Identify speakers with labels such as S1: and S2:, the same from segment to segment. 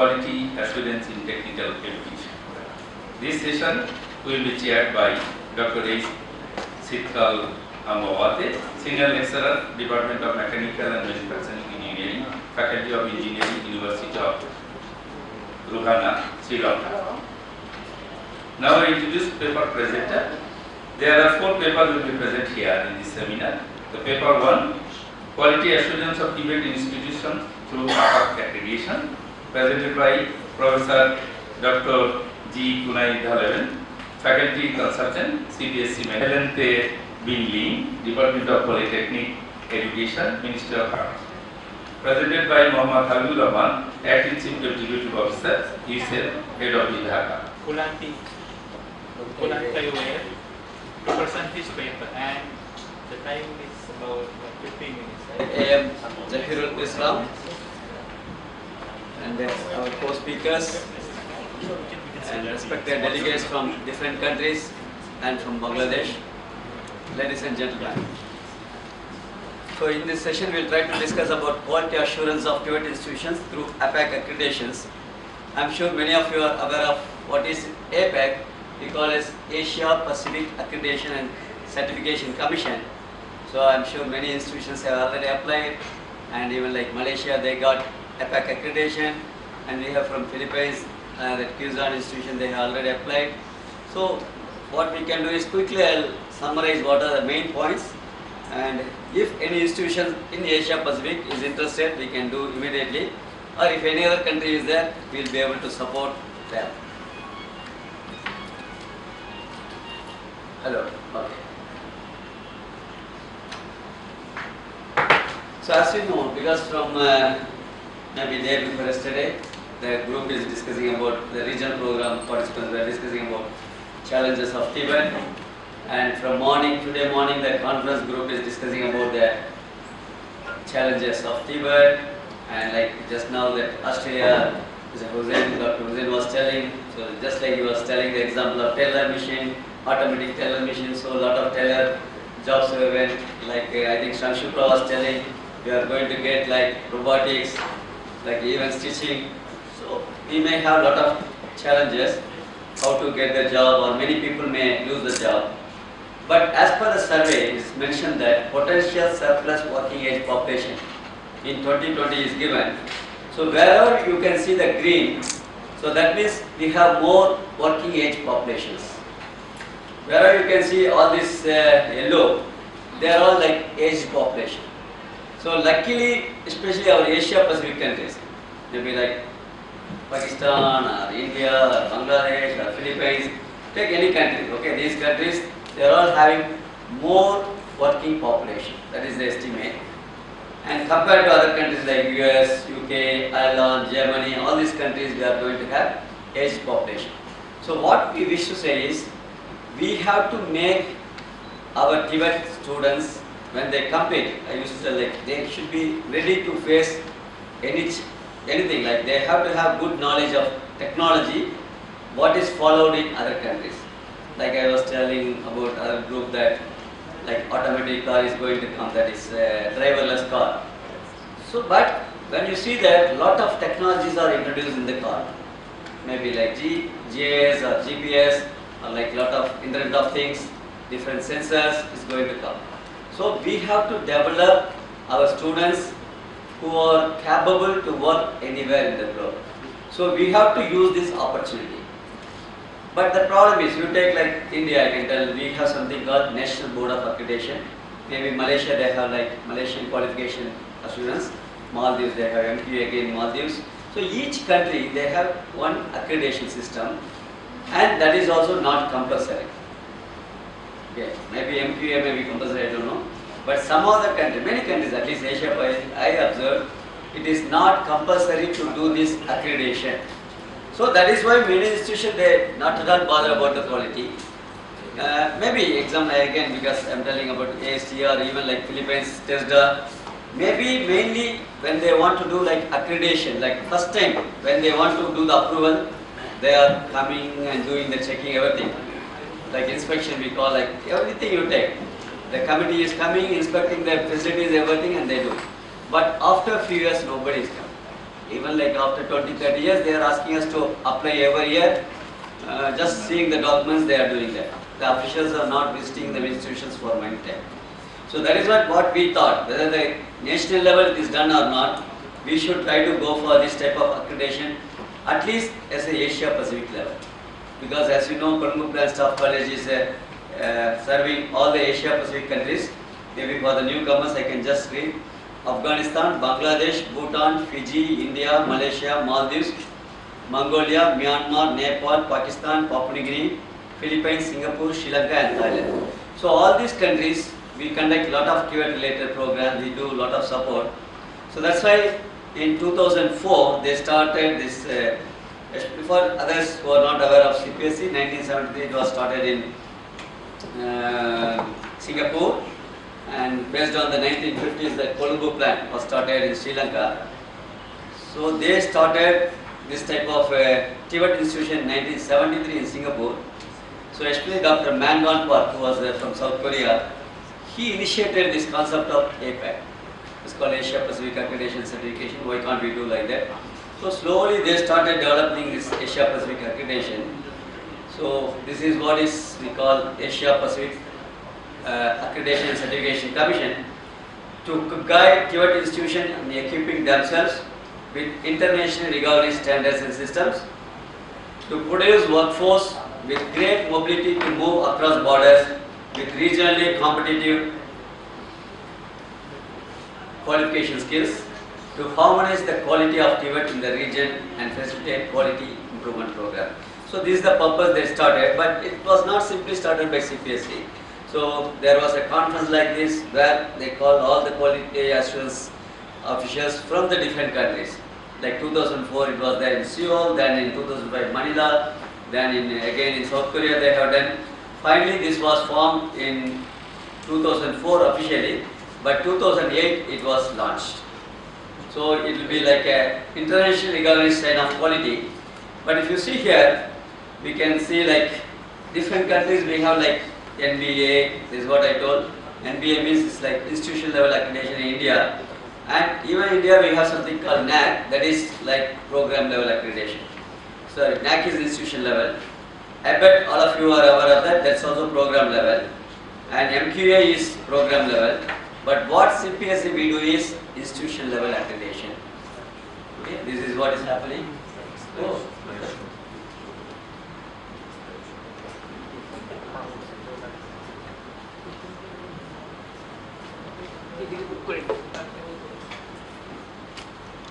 S1: quality assurance in technical education. This session will be chaired by Dr. H. Sitkal Amawate, Senior Lecturer, Department of Mechanical and Manufacturing Engineering, Faculty of Engineering, University of Ruhana, Sri Lanka. Now I introduce paper presenter. There are 4 papers will be present here in this seminar. The paper 1, Quality Assurance of Tibet Institution through APAC Accreditation, presented by Professor Dr. G. Kunai, Faculty Consultant, CBSE Helente Bin, Department of Polytechnic Education, Ministry of Arts. Presented by Muhammad Habibur Rahman, Acting Chief Executive Officer, UCL, Head of Dhaka.
S2: Kulanti to present his paper, and the time is about 15 minutes.
S3: I am Zahirul Islam, and our co-speakers and respected delegates from different countries and from Bangladesh. Ladies and gentlemen, so in this session we will try to discuss about quality assurance of Tibet institutions through APAC accreditations. I am sure many of you are aware of what is APAC. We call it Asia Pacific Accreditation and Certification Commission. So I am sure many institutions have already applied, and even like Malaysia, they got APAC accreditation, and we have from Philippines, that Quezon institution, they have already applied. So what we can do is quickly I'll summarize what are the main points, and if any institution in Asia Pacific is interested, we can do immediately, or if any other country is there, we will be able to support them. Hello. Okay. So as you know, because from maybe day before yesterday, the group is discussing about the regional program participants were discussing about challenges of Tibet, and from today morning, the conference group is discussing about the challenges of Tibet, and like just now that Australia, Dr. Hussain was telling, so just like he was telling the example of teller machine, automatic teller machine, so a lot of teller jobs went, like I think Shanshupra was telling, we are going to get like robotics, like even stitching. So we may have a lot of challenges how to get the job, or many people may lose the job. But as per the survey, it is mentioned that potential surplus working age population in 2020 is given. So wherever you can see the green, so that means we have more working age populations. Wherever you can see all this yellow, they are all like aged population. So luckily, especially our Asia Pacific countries, maybe like Pakistan or India or Bangladesh or Philippines, take any country, okay, these countries, they are all having more working population, that is the estimate. And compared to other countries like US, UK, Ireland, Germany, all these countries, we are going to have aged population. So what we wish to say is, we have to make our Tibet students, when they compete, I used to say like they should be ready to face anything, like they have to have good knowledge of technology, what is followed in other countries. Like I was telling about other group that like automatic car is going to come, that is driverless car. So but when you see that lot of technologies are introduced in the car, maybe like GIS or GPS, or like lot of Internet of Things, different sensors is going to come. So we have to develop our students who are capable to work anywhere in the globe. So we have to use this opportunity. But the problem is, you take like India, I can tell, we have something called National Board of Accreditation. Maybe Malaysia, they have like Malaysian Qualification Assurance. Maldives, they have MQA again, Maldives. So each country, they have one accreditation system, and that is also not compulsory. Okay, maybe MQA may be compulsory, I don't know. But some other countries, many countries, at least Asia, I observed, it is not compulsory to do this accreditation. So that is why many institutions, they not at all bother about the quality. Maybe example again, because I am telling about AST or even like Philippines, TESDA, maybe mainly when they want to do like accreditation, like first time when they want to do the approval, they are coming and doing the checking everything. Like inspection we call, like everything you take. The committee is coming, inspecting the facilities, everything, and they do. But after a few years, nobody is coming. Even like after 20, 30 years, they are asking us to apply every year. Just seeing the documents, they are doing that. The officials are not visiting the institutions for many time. So that is what we thought, whether the national level it is done or not, we should try to go for this type of accreditation, at least as a Asia Pacific level. Because as you know, Colombo Plan Staff College is serving all the Asia Pacific countries. Maybe for the newcomers I can just read: Afghanistan, Bangladesh, Bhutan, Fiji, India, Malaysia, Maldives, Mongolia, Myanmar, Nepal, Pakistan, Papua New Guinea, Philippines, Singapore, Sri Lanka and Thailand. So all these countries, we conduct a lot of QA related programs, we do a lot of support. So that's why in 2004 they started this, for others who are not aware of CPSC, 1973 it was started in Singapore, and based on the 1950s the Colombo Plan was started in Sri Lanka. So they started this type of Tibet institution in 1973 in Singapore. So especially Dr. Mangan Park, who was from South Korea, he initiated this concept of APAC. It's called Asia Pacific Accreditation Certification. Why can't we do like that? So slowly they started developing this Asia Pacific accreditation. So this is what is we call Asia Pacific Accreditation Certification Commission, to guide Tibet institution in equipping themselves with internationally recognized standards and systems, to produce workforce with great mobility to move across borders with regionally competitive qualification skills, to harmonize the quality of Tibet in the region and facilitate quality improvement program. So this is the purpose they started, but it was not simply started by CPSC. So there was a conference like this where they called all the quality assurance officials from the different countries. Like 2004 it was there in Seoul, then in 2005 Manila, then again in South Korea they have done. Finally this was formed in 2004 officially, but 2008 it was launched. So it will be like a internationally recognized sign of quality. But if you see here, we can see like different countries we have like NBA, this is what I told. NBA means it's like institution level accreditation in India. And even in India we have something called NAC, that is like program level accreditation. So NAC is institution level. I bet all of you are aware of that, that's also program level. And MQA is program level. But what CPSC we do is institution level accreditation. Okay, this is what is happening. So,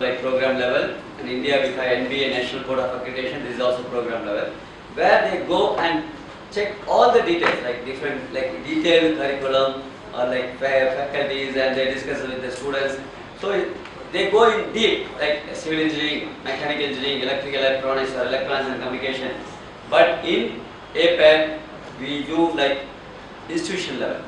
S3: like program level. In India we have NBA, National Board of Accreditation, this is also program level, where they go and check all the details, like different, like detailed curriculum or like faculties, and they discuss with the students. So they go in deep, like civil engineering, mechanical engineering, electrical electronics or electronics and communication. But in APAC we do like institution level.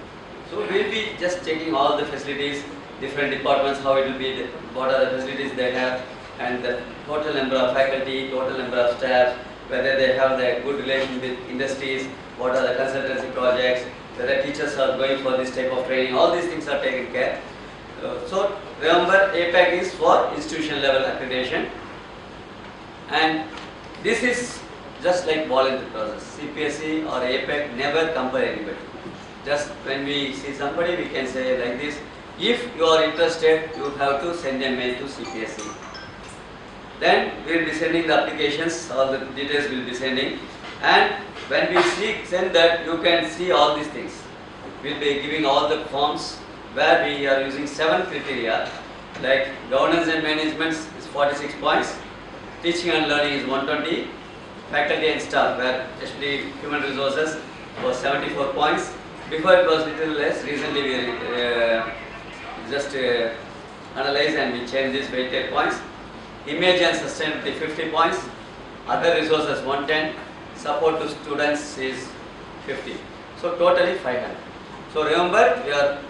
S3: So we will be just checking all the facilities, different departments, how it will be, what are the facilities they have, and the total number of faculty, total number of staff, whether they have the good relation with industries, what are the consultancy projects, whether teachers are going for this type of training, all these things are taken care. So remember, APAC is for institution level accreditation, and this is just like voluntary process. CPSC or APAC never compare anybody. Just when we see somebody, we can say like this: if you are interested, you have to send a mail to CPSC. Then we will be sending the applications, all the details we will be sending, and when we send that, you can see all these things. We will be giving all the forms where we are using 7 criteria, like governance and management is 46 points, teaching and learning is 120, faculty and staff, where especially human resources, was 74 points. Before it was little less. Recently we just analyzed and we changed these weighted points. Image and sustainability 50 points, other resources 110, support to students is 50. So totally 500. So remember,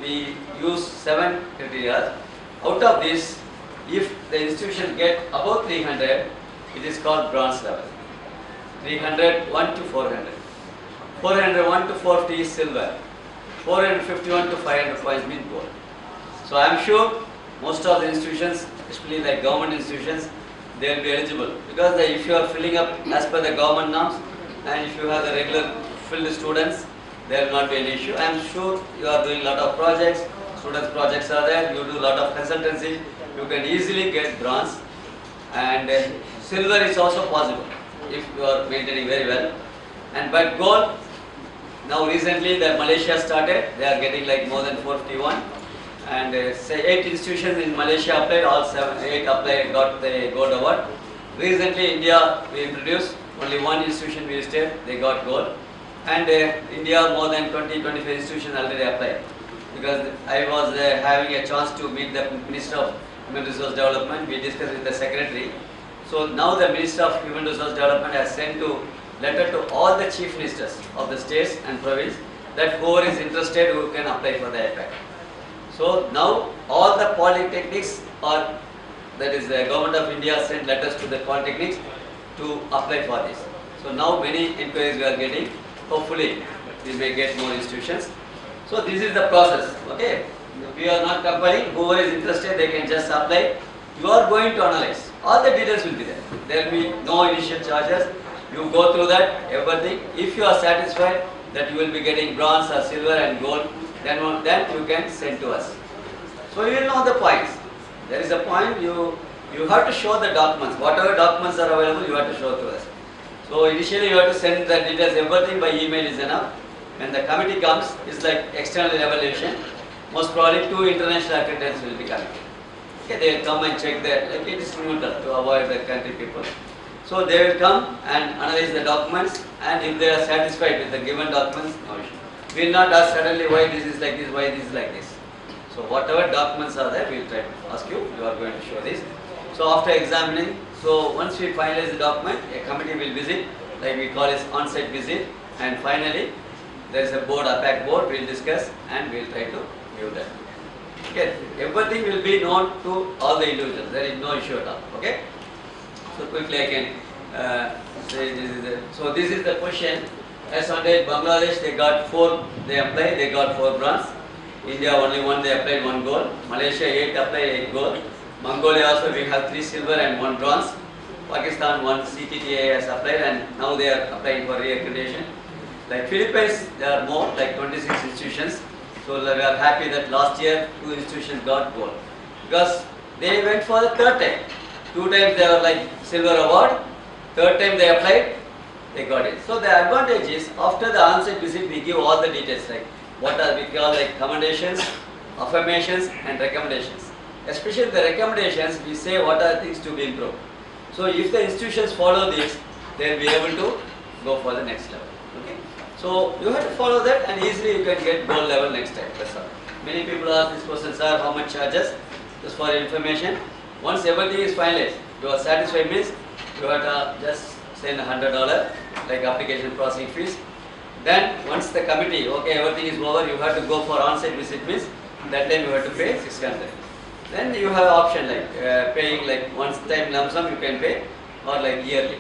S3: we use 7 criteria. Out of this, if the institution get above 300, it is called bronze level. 300, 1 to 400. 401 to 450 is silver. 451 to 500 points means gold. So I am sure most of the institutions, especially like government institutions, they will be eligible, because if you are filling up as per the government norms and if you have the regular filled students, there will not be any issue. I am sure you are doing a lot of projects, students projects are there, you do a lot of consultancy, you can easily get bronze, and silver is also possible if you are maintaining very well. And but gold, now recently the Malaysia started, they are getting like more than 451, and say 8 institutions in Malaysia applied, all 8 applied, got the gold award. Recently India we introduced, only 1 institution we stayed, they got gold, and India more than 20-25 institutions already applied. Because I was having a chance to meet the Minister of Human Resource Development, we discussed with the Secretary. So now the Minister of Human Resource Development has sent letter to all the Chief Ministers of the states and province that whoever is interested who can apply for the APEC. So now all the polytechnics, or that is the Government of India sent letters to the polytechnics to apply for this. So now many inquiries we are getting, hopefully we may get more institutions. So this is the process, okay. We are not compelling, whoever is interested they can just apply. You are going to analyze, all the details will be there. There will be no initial charges. You go through that, everything. If you are satisfied that you will be getting bronze or silver and gold, then you can send to us. So you will know the points. There is a point, you have to show the documents. Whatever documents are available, you have to show to us. So initially you have to send the details, everything by email is enough. When the committee comes, it's like external evaluation. Most probably 2 international accreditors will be coming. Okay, they will come and check that, like it is neutral to avoid the country people. So they will come and analyze the documents, and if they are satisfied with the given documents, no issue. We will not ask suddenly why this is like this, why this is like this. So whatever documents are there, we will try to ask you, you are going to show this. So after examining, so once we finalize the document, a committee will visit, like we call it on-site visit, and finally there is a board, a pack board, we will discuss and we will try to view that. Okay, everything will be known to all the individuals, there is no issue at all, okay. So quickly I can say this is the, so this is the question. As on date, Bangladesh they got 4, they applied, they got 4 bronze. India only 1, they applied 1 gold. Malaysia 8 applied 8 gold. Mongolia also we have 3 silver and 1 bronze. Pakistan 1 CTTA has applied, and now they are applying for re-accreditation. Like Philippines, there are more, like 26 institutions. So we are happy that last year 2 institutions got gold, because they went for the 3rd time. 2 times they were like silver award, 3rd time they applied, they got it. So the advantage is, after the on-site visit we give all the details, like what are we call like commendations, affirmations and recommendations. Especially the recommendations, we say what are things to be improved. So if the institutions follow this, they will be able to go for the next level. Okay. So you have to follow that, and easily you can get gold level next time. That's all. Many people ask this question, sir, how much charges? Just for information. Once everything is finalized, you are satisfied means you have to just send $100 like application processing fees. Then once the committee, okay, everything is over, you have to go for on-site visit means that time you have to pay 600. Then you have option like paying like once time lump sum you can pay, or like yearly.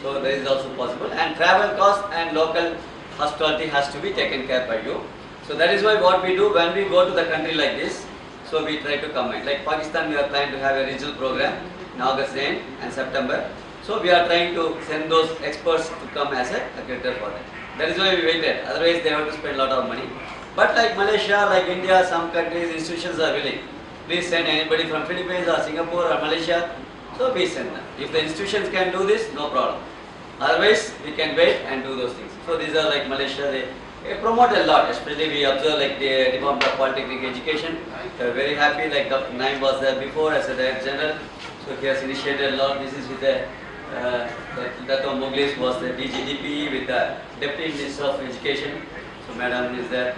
S3: So that is also possible. And travel cost and local hospitality has to be taken care by you. So that is why what we do when we go to the country like this, so we try to combine. Like Pakistan, we are trying to have a regional program in August end and September. So we are trying to send those experts to come as a accreditor for that. That is why we waited. Otherwise, they have to spend a lot of money. But like Malaysia, like India, some countries, institutions are willing. Please send anybody from Philippines or Singapore or Malaysia. So we send them. If the institutions can do this, no problem. Otherwise, we can wait and do those things. So these are like Malaysia. They promote a lot. Especially we observe like the Department of Polytechnic Education. They are very happy. Like Dr. Naim was there before as a Director General. So he has initiated a lot. This is with the Dato Mughlis was the DGDP with the Deputy Minister of Education. So Madam is there,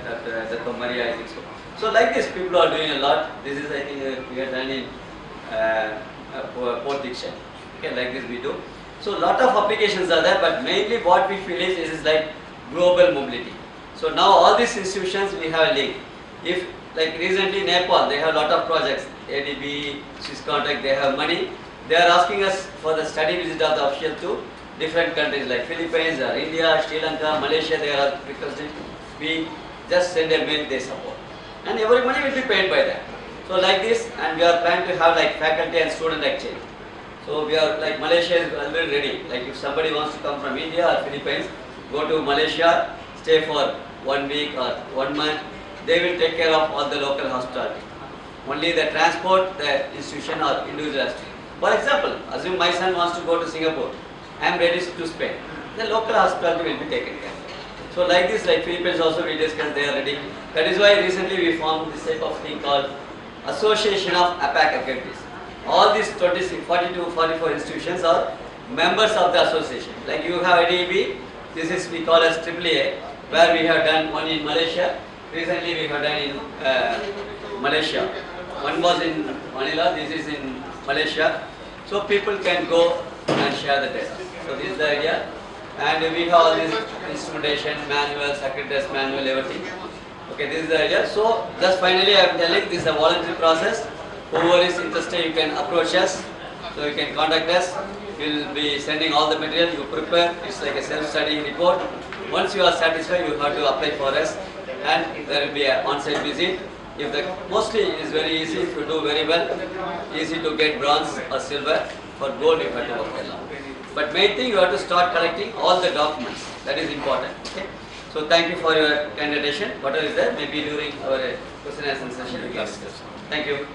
S3: Dato Maria, I think so. So like this, people are doing a lot. This is I think we are done in Port Diksha. Okay, like this we do. So lot of applications are there, but mainly what we feel is like global mobility. So now all these institutions we have a link. If like recently Nepal, they have a lot of projects, ADB, Swiss Contact, they have money. They are asking us for the study visit of the official to different countries like Philippines or India, Sri Lanka, Malaysia, they are requesting. We just send a mail, they support. And every money will be paid by them. So like this, and we are trying to have like faculty and student exchange. So we are like Malaysia is already ready. Like if somebody wants to come from India or Philippines, go to Malaysia, stay for 1 week or 1 month, they will take care of all the local hospitality. Only the transport, the institution or individual has to. For example, assume my son wants to go to Singapore, I am ready to Spain. The local hospitality will be taken care of. So like this, like Philippines also we discussed, they are ready. That is why recently we formed this type of thing called Association of APAC Activities. All these 42, 44 institutions are members of the association. Like you have IDB, this is we call as AAA, where we have done one in Malaysia. Recently we have done in Malaysia. One was in Manila, this is in Malaysia. So people can go and share the data. So this is the idea. And we have all this instrumentation, manual, secretary's manual, everything. Okay, this is the idea. So just finally I am telling this is a voluntary process. Whoever is interested, you can approach us. So you can contact us. We will be sending all the material you prepare. It's like a self-study report. Once you are satisfied, you have to apply for us, and there will be an on-site visit. If the mostly it is very easy. If you do very well, easy to get bronze or silver. For gold, you have to work very long. But main thing, you have to start collecting all the documents. That is important. Okay. So thank you for your kind attention. Whatever is there, maybe during our question and answer session we can discuss. Thank you.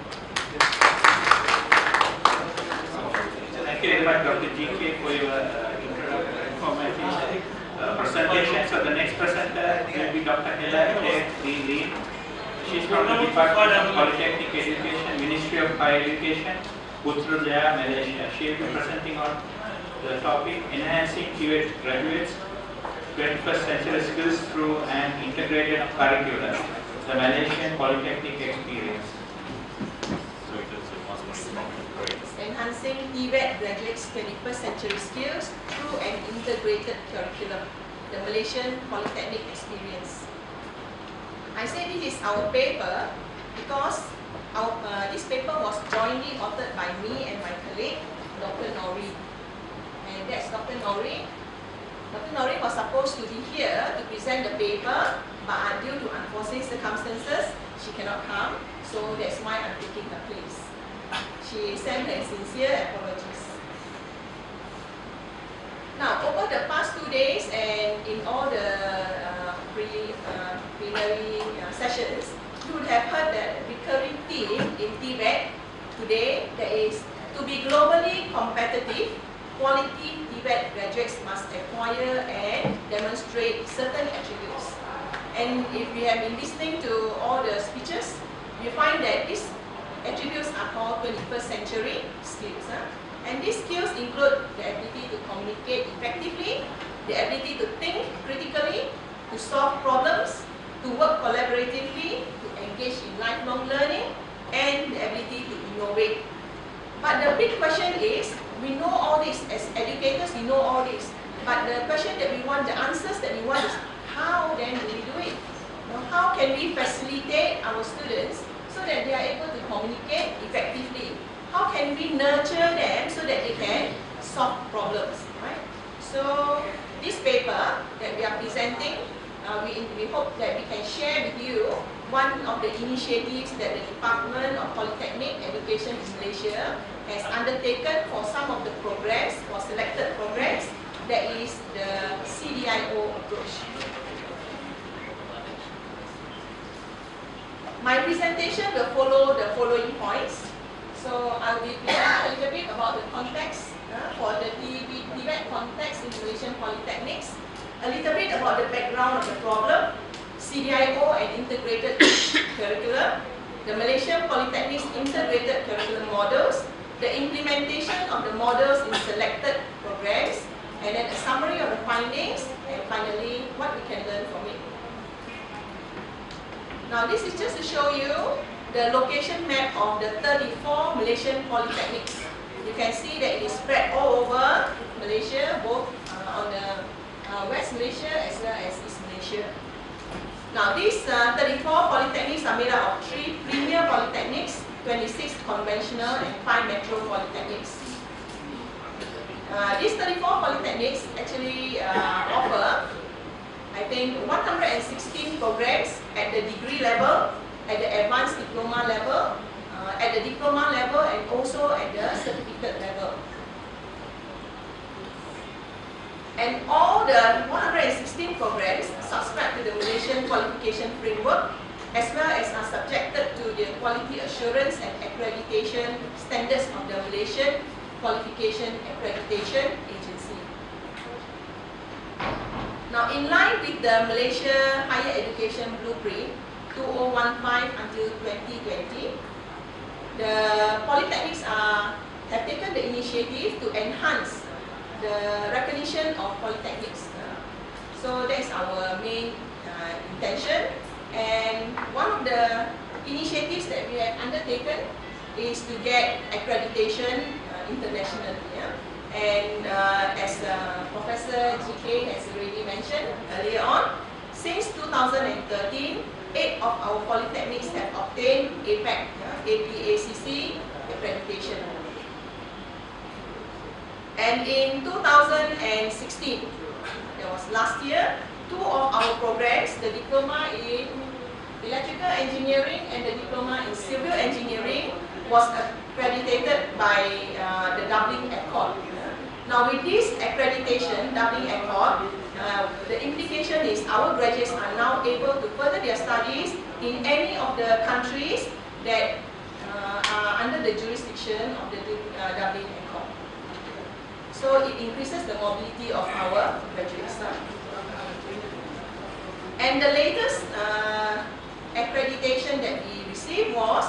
S2: Thank you very much, Dr. GK, for your informative presentation. So the next presenter will be Dr. Hela Lee. She is from the Department of Polytechnic Education, Ministry of Higher Education, Putrajaya, Malaysia. She will be presenting on the topic Enhancing TVET Graduates 21st Century Skills Through an Integrated Curriculum, the Malaysian Polytechnic Experience.
S4: Enhancing TVET Graduates 21st Century Skills Through an Integrated Curriculum, the Malaysian Polytechnic Experience. I say this is our paper because this paper was jointly authored by me and my colleague, Dr. Nori. And that's Dr. Nori. Dr. Nori was supposed to be here to present the paper, but due to unforeseen circumstances, she cannot come. So that's why I'm taking her place. She sent her sincere apologies. Now, over the past 2 days and in all the plenary sessions, you would have heard the recurring theme in TVET today, that is, to be globally competitive, quality TVET graduates must acquire and demonstrate certain attributes. And if we have been listening to all the speeches, we find that these attributes are called 21st century skills. And these skills include the ability to communicate effectively, the ability to think critically, to solve problems, to work collaboratively, to engage in lifelong learning, and the ability to innovate. But the big question is, we know all this as educators, we know all this. But the question that we want, the answers that we want is, how then do we do it? How can we facilitate our students so that they are able to communicate effectively? How can we nurture them so that they can solve problems, right? So this paper that we are presenting, we hope that we can share with you one of the initiatives that the Department of Polytechnic Education in Malaysia has undertaken for some of the programs, for selected programs, that is the CDIO approach. My presentation will follow the following points. So I will be presenting a little bit about the context for the TVET context in Malaysian polytechnics, a little bit about the background of the problem, CDIO and integrated curriculum, the Malaysian Polytechnics integrated curriculum models, the implementation of the models in selected programs, and then a summary of the findings, and finally what we can learn from it. Now this is just to show you the location map of the 34 Malaysian polytechnics. You can see that it is spread all over Malaysia, both on the West Malaysia as well as East Malaysia. Now these 34 polytechnics are made up of 3 premier polytechnics, 26 conventional and 5 metro polytechnics. These 34 polytechnics actually offer, I think, 116 programs at the degree level, at the advanced diploma level, at the diploma level, and also at the certificate level. And all the 116 programs subscribe to the Malaysian qualification framework, as well as are subjected to the quality assurance and accreditation standards of the Malaysian Qualification Accreditation Agency. Now, in line with the Malaysia Higher Education Blueprint 2015 until 2020, the polytechnics have taken the initiative to enhance the recognition of polytechnics. So that is our main intention. And one of the initiatives that we have undertaken is to get accreditation internationally. And as Professor GK has already mentioned earlier on, since 2013, 8 of our polytechnics have obtained APAC, APACC accreditation. And in 2016, that was last year, 2 of our programs, the diploma in electrical engineering and the diploma in civil engineering, was accredited by the Dublin Accord. Now, with this accreditation, Dublin Accord, the implication is our graduates are now able to further their studies in any of the countries that are under the jurisdiction of the Dublin Accord. So it increases the mobility of our graduates. And the latest accreditation that we received was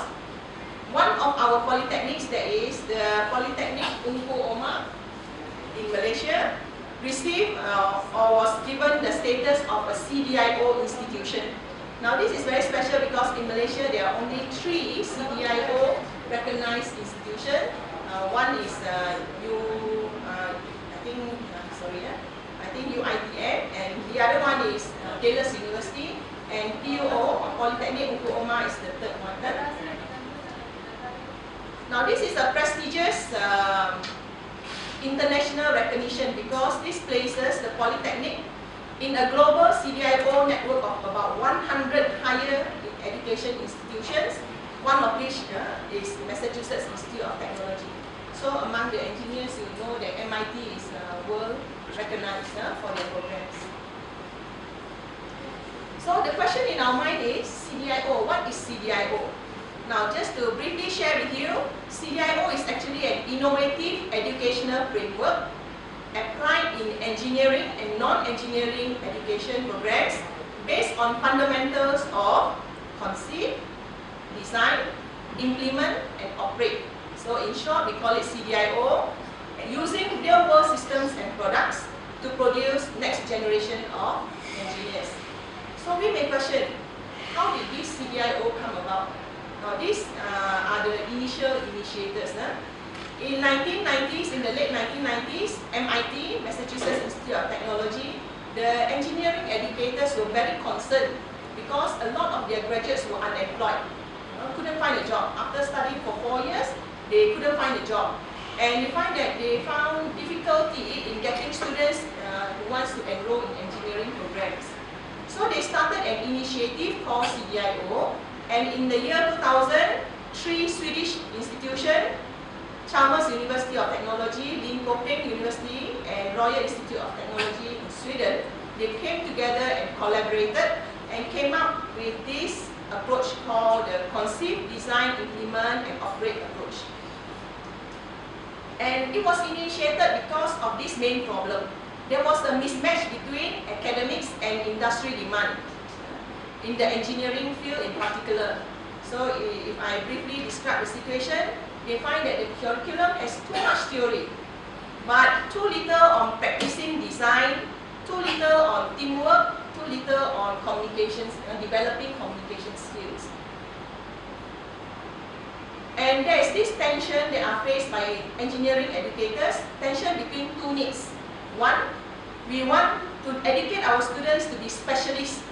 S4: one of our polytechnics, that is the Polytechnic Ungku Omar in Malaysia, received or was given the status of a CDIO institution. Now this is very special because in Malaysia there are only 3 CDIO recognized institutions. One is I think UITM, and the other one is Taylor's University, and PUO, Polytechnic Ungku Omar, is the third one. Now this is a prestigious international recognition because this places the Polytechnic in a global CDIO network of about 100 higher education institutions, one of which is Massachusetts Institute of Technology. So among the engineers, you know that MIT is world recognized for their programs. So the question in our mind is CDIO. What is CDIO? Now, just to briefly share with you, CDIO is actually an innovative educational framework applied in engineering and non-engineering education programs based on fundamentals of conceive, design, implement, and operate. So in short, we call it CDIO, using real-world systems and products to produce next generation of engineers. So we may question, how did this CDIO come about? Now these are the initial initiators. In 1990s, in the late 1990s, MIT, Massachusetts Institute of Technology, the engineering educators were very concerned because a lot of their graduates were unemployed, couldn't find a job. After studying for 4 years, they couldn't find a job. And they found difficulty in getting students who wants to enroll in engineering programs. So they started an initiative called CDIO, and in the year 2000, 3 Swedish institutions, Chalmers University of Technology, Linköping University, and Royal Institute of Technology in Sweden, they came together and collaborated and came up with this approach called the Conceive, Design, Implement, and Operate approach. And it was initiated because of this main problem. There was a mismatch between academics and industry demand in the engineering field in particular. So if I briefly describe the situation, they find that the curriculum has too much theory, but too little on practicing design, too little on teamwork, too little on communications, developing communication skills. And there is this tension that are faced by engineering educators, tension between 2 needs. One, we want to educate our students to be specialists,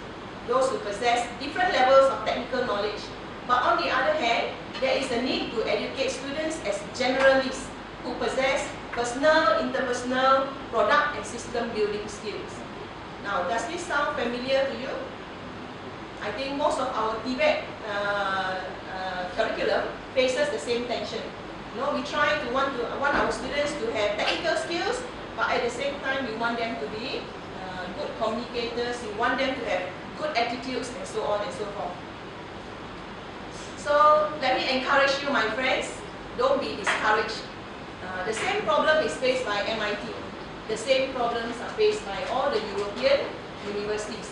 S4: those who possess different levels of technical knowledge. But on the other hand, there is a need to educate students as generalists who possess personal, interpersonal, product and system building skills. Now, does this sound familiar to you? I think most of our TVET curriculum faces the same tension. We try to want our students to have technical skills, but at the same time, you want them to be good communicators, you want them to have good attitudes, and so on and so forth. So let me encourage you, my friends, don't be discouraged. The same problem is faced by MIT. The same problems are faced by all the European universities.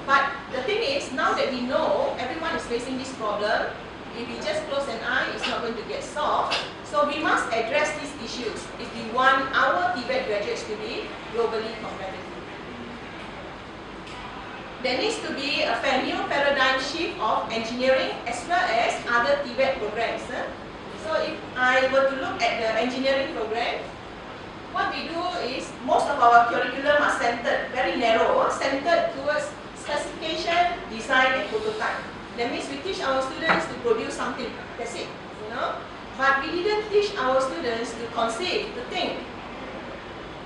S4: But the thing is, now that we know everyone is facing this problem, if we just close an eye, it's not going to get solved. So we must address these issues if we want our TVET graduates to be globally competitive. There needs to be a new paradigm shift of engineering as well as other TVET programs. So if I were to look at the engineering program, what we do is most of our curriculum are centered, very narrow, centered towards specification, design, and prototype. That means we teach our students to produce something. That's it, But we didn't teach our students to conceive, to think.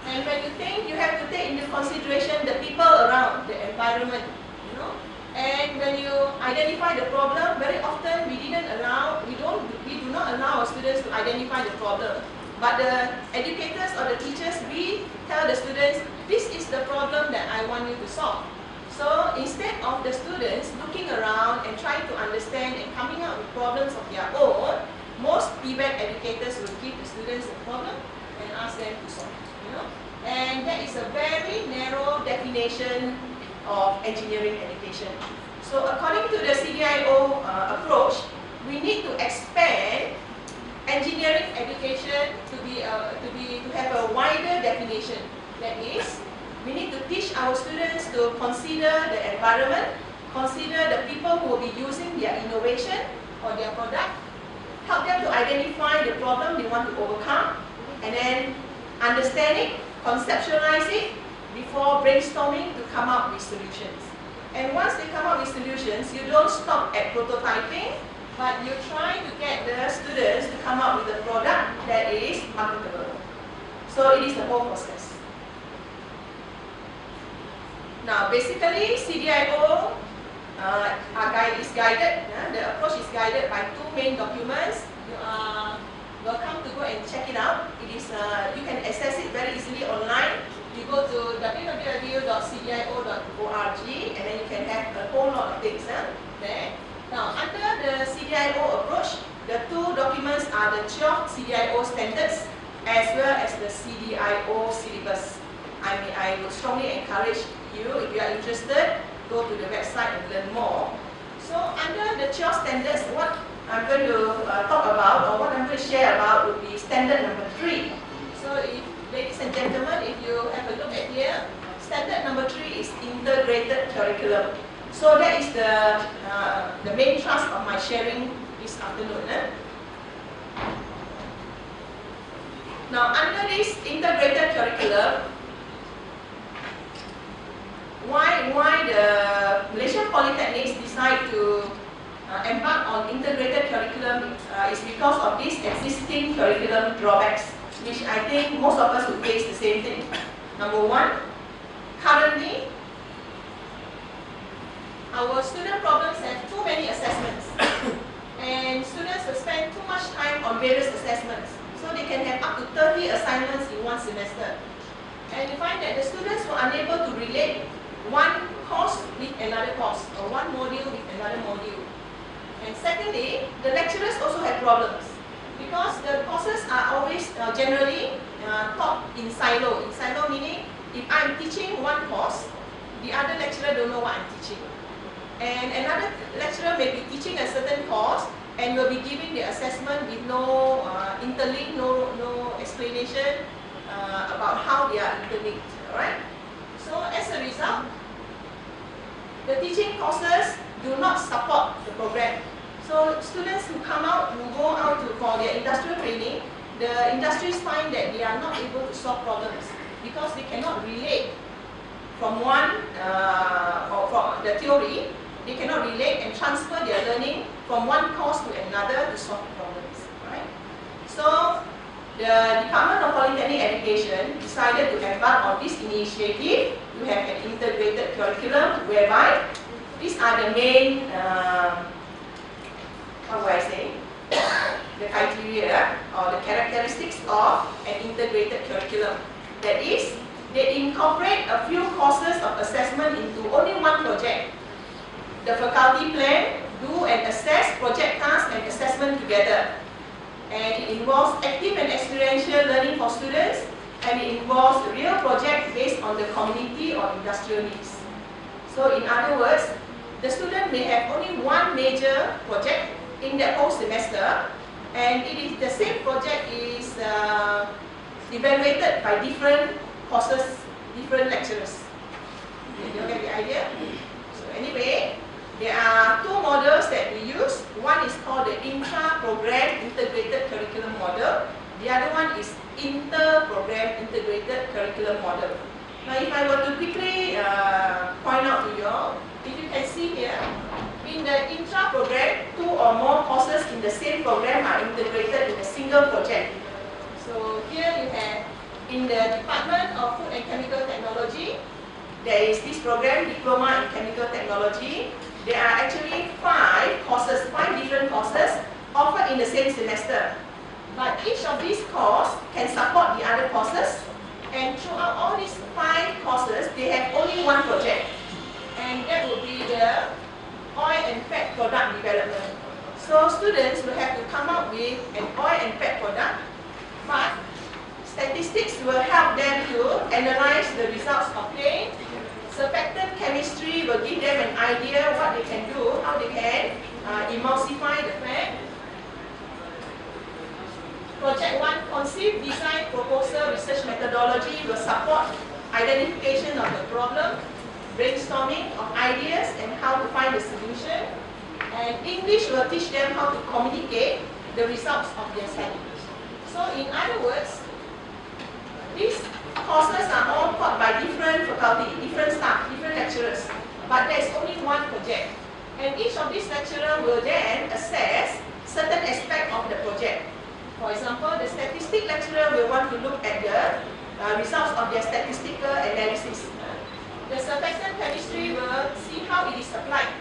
S4: And when you think, you have to take into consideration the people around, the environment, And when you identify the problem, very often we do not allow our students to identify the problem. But the educators or the teachers, we tell the students, this is the problem that I want you to solve. So instead of the students looking around and trying to understand and coming up with problems of their own, most TVET educators will give the students a problem and ask them to solve. And that is a very narrow definition of engineering education. So according to the CDIO approach, we need to expand engineering education to have a wider definition. That is, we need to teach our students to consider the environment, consider the people who will be using their innovation or their product, help them to identify the problem they want to overcome, and then understand it, conceptualize it before brainstorming to come up with solutions. And once they come up with solutions, you don't stop at prototyping, but you try to get the students to come up with a product that is marketable. So it is the whole process. Now, basically, CDIO is guided. The approach is guided by two main documents. You are welcome to go and check it out. It is you can access it very easily online. You go to www.cdio.org and then you can have a whole lot of things there. Now, under the CDIO approach, the two documents are the 12 CDIO standards as well as the CDIO syllabus. I would strongly encourage you, if you are interested, go to the website and learn more. So, under the 12 standards, what I'm going to talk about, or what I'm going to share about, would be standard number 3. So, ladies and gentlemen, if you have a look at here, standard number 3 is integrated curriculum. So that is the main thrust of my sharing this afternoon. Now, under this integrated curriculum, why the Malaysian Polytechnics decide to embark on integrated curriculum is because of these existing curriculum drawbacks, which I think most of us would face the same thing. Number one, currently, our student problems have too many assessments and students will spend too much time on various assessments. So they can have up to 30 assignments in one semester. And you find that the students were unable to relate one course with another course or one module with another module. And secondly, the lecturers also have problems because the courses are always generally taught in silo. In silo meaning, if I'm teaching one course, the other lecturer don't know what I'm teaching. And another lecturer may be teaching a certain course and will be giving the assessment with no interlink, no explanation about how they are interlinked. Alright? So as a result, the teaching courses do not support the program. So students who come out, who go out for their industrial training, the industries find that they are not able to solve problems because they cannot relate from one, or from the theory, they cannot relate and transfer their learning from one course to another to solve problems. Right? So the Department of Polytechnic Education decided to embark on this initiative to have an integrated curriculum whereby these are the main, how do I say, the criteria or the characteristics of an integrated curriculum. That is, they incorporate a few courses of assessment into only one project. The faculty plan, do and assess project tasks and assessment together. And it involves active and experiential learning for students, and it involves real project based on the community or industrial needs. So in other words, the student may have only one major project in their whole semester, and it is the same project is evaluated by different courses, different lecturers. You get the idea? So anyway, there are two models that we use. One is called the intra-program integrated curriculum model. The other one is inter-program integrated curriculum model. Now if I were to quickly point out to you all, if you can see here, in the intra-program, 2 or more courses in the same program are integrated in a single project. So here you have, in the Department of Food and Chemical Technology, there is this program, Diploma in Chemical Technology. There are actually 5 courses, 5 different courses offered in the same semester. But each of these courses can support the other courses, and throughout all these 5 courses, they have only one project. And that will be the oil and fat product development. So students will have to come up with an oil and fat product, but statistics will help them to analyze the results of play. Surfactant chemistry will give them an idea what they can do, how they can emulsify the fat. Project 1, conceive, design, proposal, research methodology will support identification of the problem, brainstorming of ideas and how to find the solution. And English will teach them how to communicate the results of their study. So in other words, these courses are all taught by different faculty, different staff, different lecturers, but there is only one project. And each of these lecturers will then assess certain aspect of the project. For example, the statistics lecturer will want to look at the results of their statistical analysis. The surfactant chemistry will see how it is applied.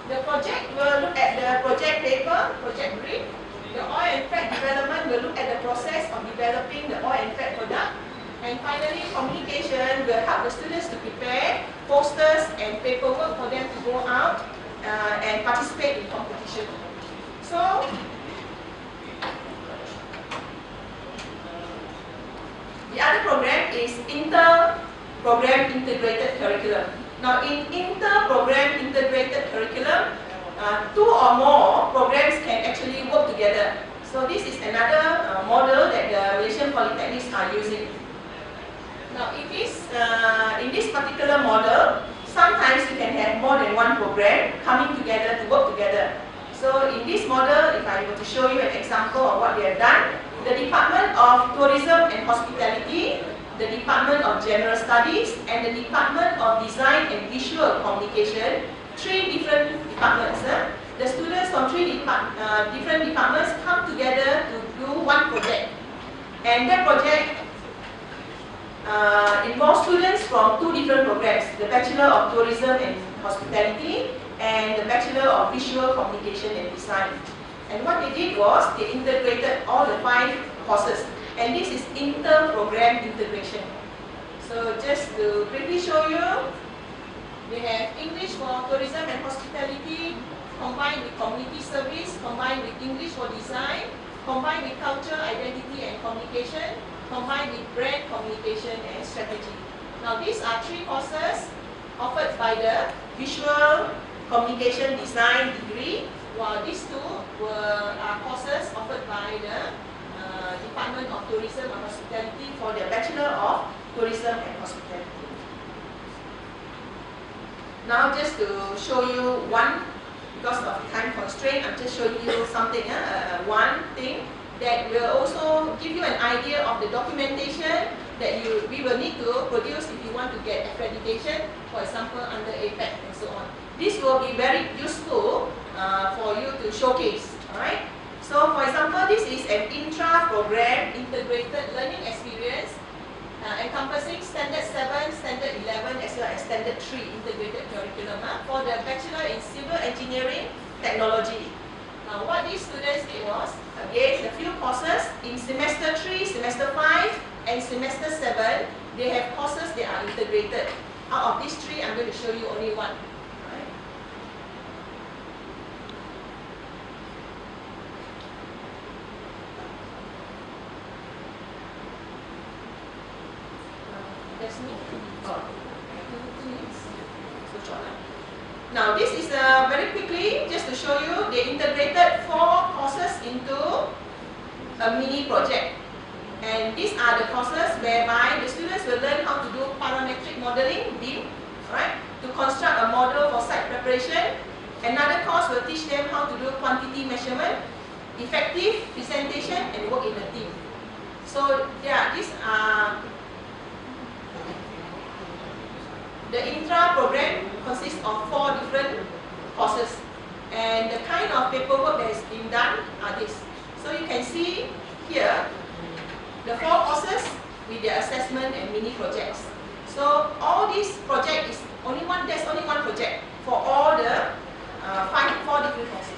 S4: The project will look at the project paper, project brief. The oil and fat development will look at the process of developing the oil and fat product. And finally, communication will help the students to prepare posters and paperwork for them to go out and participate in competition. So, the other program is inter-program integrated curriculum. Now, in inter-program integrated curriculum, 2 or more programs can actually work together. So, this is another model that the Malaysian polytechnics are using. Now, in this particular model, sometimes you can have more than one program coming together to work together. So, in this model, if I were to show you an example of what they have done, the Department of Tourism and Hospitality, the Department of General Studies, and the Department of Design and Visual Communication, 3 different departments. The students from 3 different departments come together to do one project. And that project involves students from 2 different programs, the Bachelor of Tourism and Hospitality and the Bachelor of Visual Communication and Design. And what they did was, they integrated all the 5 courses. And this is inter-program integration. So just to briefly show you, they have English for Tourism and Hospitality, combined with Community Service, combined with English for Design, combined with Culture, Identity and Communication, combined with Brand Communication and Strategy. Now these are 3 courses offered by the Visual Communication Design degree, while these 2 are courses offered by the Department of Tourism and Hospitality for their Bachelor of Tourism and Hospitality. Now just to show you one, because of time constraint, I'm just showing you something, one thing that will also give you an idea of the documentation that we will need to produce if you want to get accreditation, for example under APEC and so on. This will be very useful for you to showcase, alright? So for example, this is an intra-program integrated learning experience encompassing Standard 7, Standard 11 as well as Standard 3 integrated curriculum for the Bachelor in Civil Engineering Technology. Now what these students did was, again, the few courses in semester 3, semester 5 and semester 7, they have courses that are integrated. Out of these 3, I'm going to show you only one. Right? That's me. Oh, 2 minutes. So short. Now this is very quickly, just to show you, they integrated 4 courses into a mini project. And these are the courses whereby the students will learn how to do parametric modeling, BIM, right? To construct a model for site preparation. Another course will teach them how to do quantity measurement, effective presentation, and work in a team. So yeah, these are the intra program consists of 4 different courses, and the kind of paperwork that has been done are this. So you can see here the 4 courses with their assessment and mini projects. So all these projects is only one. There's only one project for all the 4 different courses.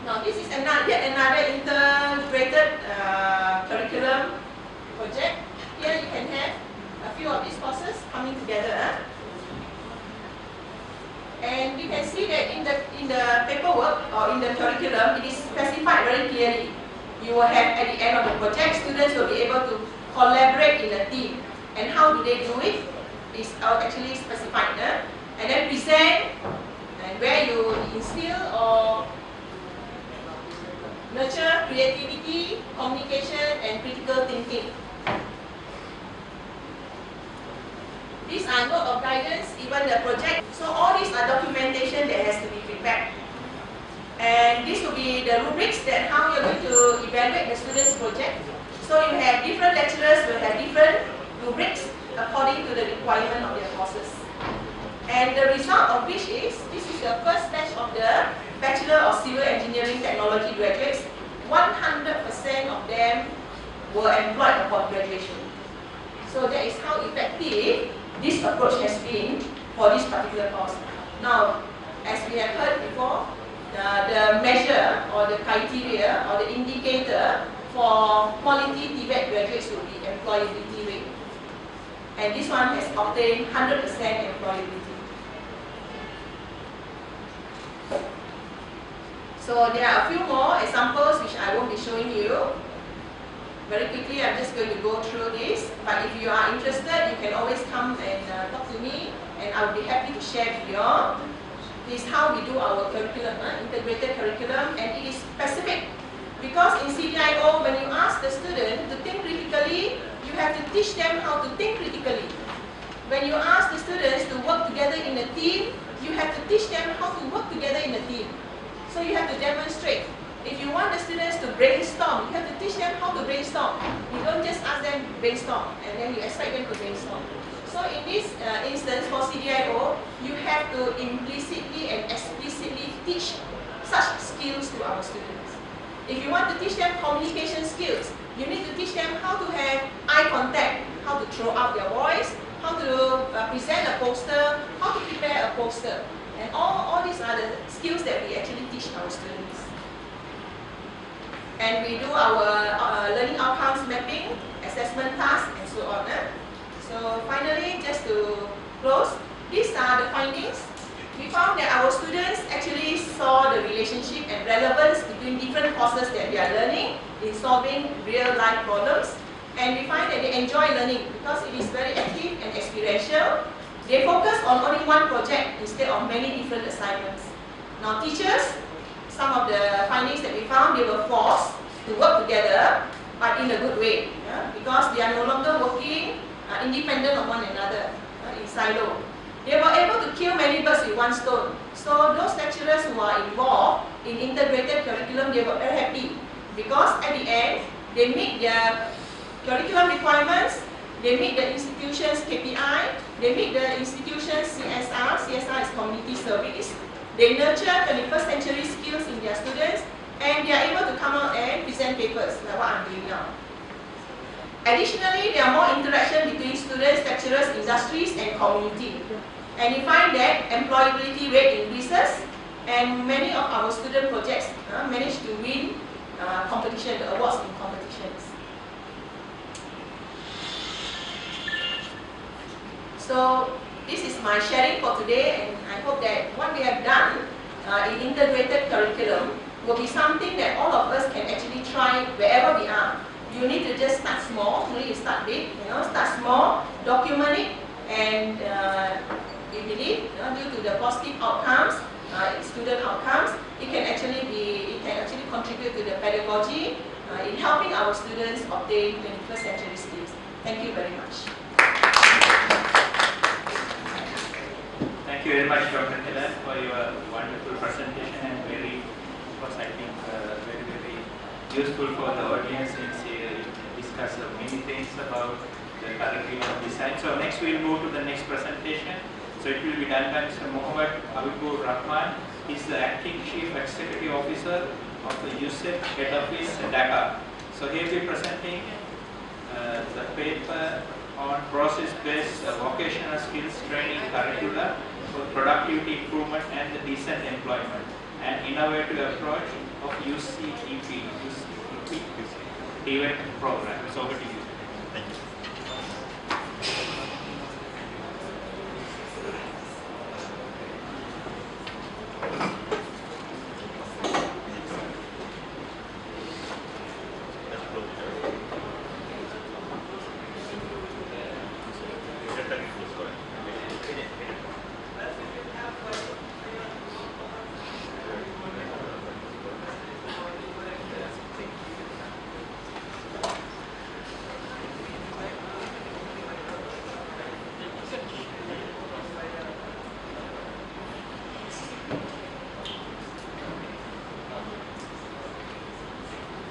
S4: Now this is yet another integrated curriculum project. Here you can have a few of these courses coming together. And you can see that in the paperwork or in the curriculum, it is specified very clearly. You will have at the end of the project, students will be able to collaborate in a team. And how do they do it? Is actually specified there. And then present, and where you instill or nurture creativity, communication, and critical thinking. These are note of guidance, even the project. So all these are documentation that has to be prepared. And this will be the rubrics that how you're going to evaluate the students' project. So you have different lecturers will have different rubrics according to the requirement of their courses. And the result of which is, this is the first batch of the Bachelor of Civil Engineering Technology graduates. 100% of them were employed upon graduation. So that is how effective this approach has been for this particular course. Now, as we have heard before, the measure or the criteria or the indicator for quality TVET graduates will be employability rate. And this one has obtained 100% employability. So there are a few more examples which I won't be showing you. Very quickly, I'm just going to go through this. But if you are interested, you can always come and talk to me, and I will be happy to share with you all. This is how we do our curriculum, integrated curriculum, and it is specific. Because in CDIO, when you ask the student to think critically, you have to teach them how to think critically. When you ask the students to work together in a team, you have to teach them how to work together in a team. So you have to demonstrate. If you want the students to brainstorm, you have to teach them how to brainstorm. You don't just ask them to brainstorm and then you expect them to brainstorm. So in this instance for CDIO, you have to implicitly and explicitly teach such skills to our students. If you want to teach them communication skills, you need to teach them how to have eye contact, how to throw out their voice, how to present a poster, how to prepare a poster. And all these are the skills that we actually teach our students. And we do our learning outcomes mapping, assessment tasks, and so on. So finally, just to close, these are the findings. We found that our students actually saw the relationship and relevance between different courses that we are learning in solving real-life problems. And we find that they enjoy learning because it is very active and experiential. They focus on only one project instead of many different assignments. Now teachers, some of the findings that we found, they were forced to work together, but in a good way, because they are no longer working independent of one another, in silo. They were able to kill many birds with one stone. So those lecturers who are involved in integrated curriculum, they were very happy, because at the end, they meet their curriculum requirements, they meet the institution's KPI, they meet the institution's CSR. CSR is community service. They nurture 21st century skills in their students, and they are able to come out and present papers like what I'm doing now. Additionally, there are more interaction between students, lecturers, industries, and community. And we find that employability rate increases, and many of our student projects manage to win competition, the awards in competitions. So this is my sharing for today, and I hope that what we have done in integrated curriculum will be something that all of us can actually try wherever we are. You need to just start small, you need to start big, start small, document it, and we believe due to the positive outcomes, student outcomes, it can actually contribute to the pedagogy in helping our students obtain 21st century skills. Thank you very much.
S2: Thank you very much, Dr. Helen, for your wonderful presentation, and was I think very useful for the audience since you discussed many things about the curriculum design. So next we will move to the next presentation. So it will be done by Mr. Muhammad Habibur Rahman. He is the acting Chief Executive Officer of the USEP Head Office Dhaka. So he will be presenting the paper on process-based vocational skills training curricula for productivity improvement and the decent employment, an innovative approach of UCEP TVET program. So over to you.
S5: Thank you.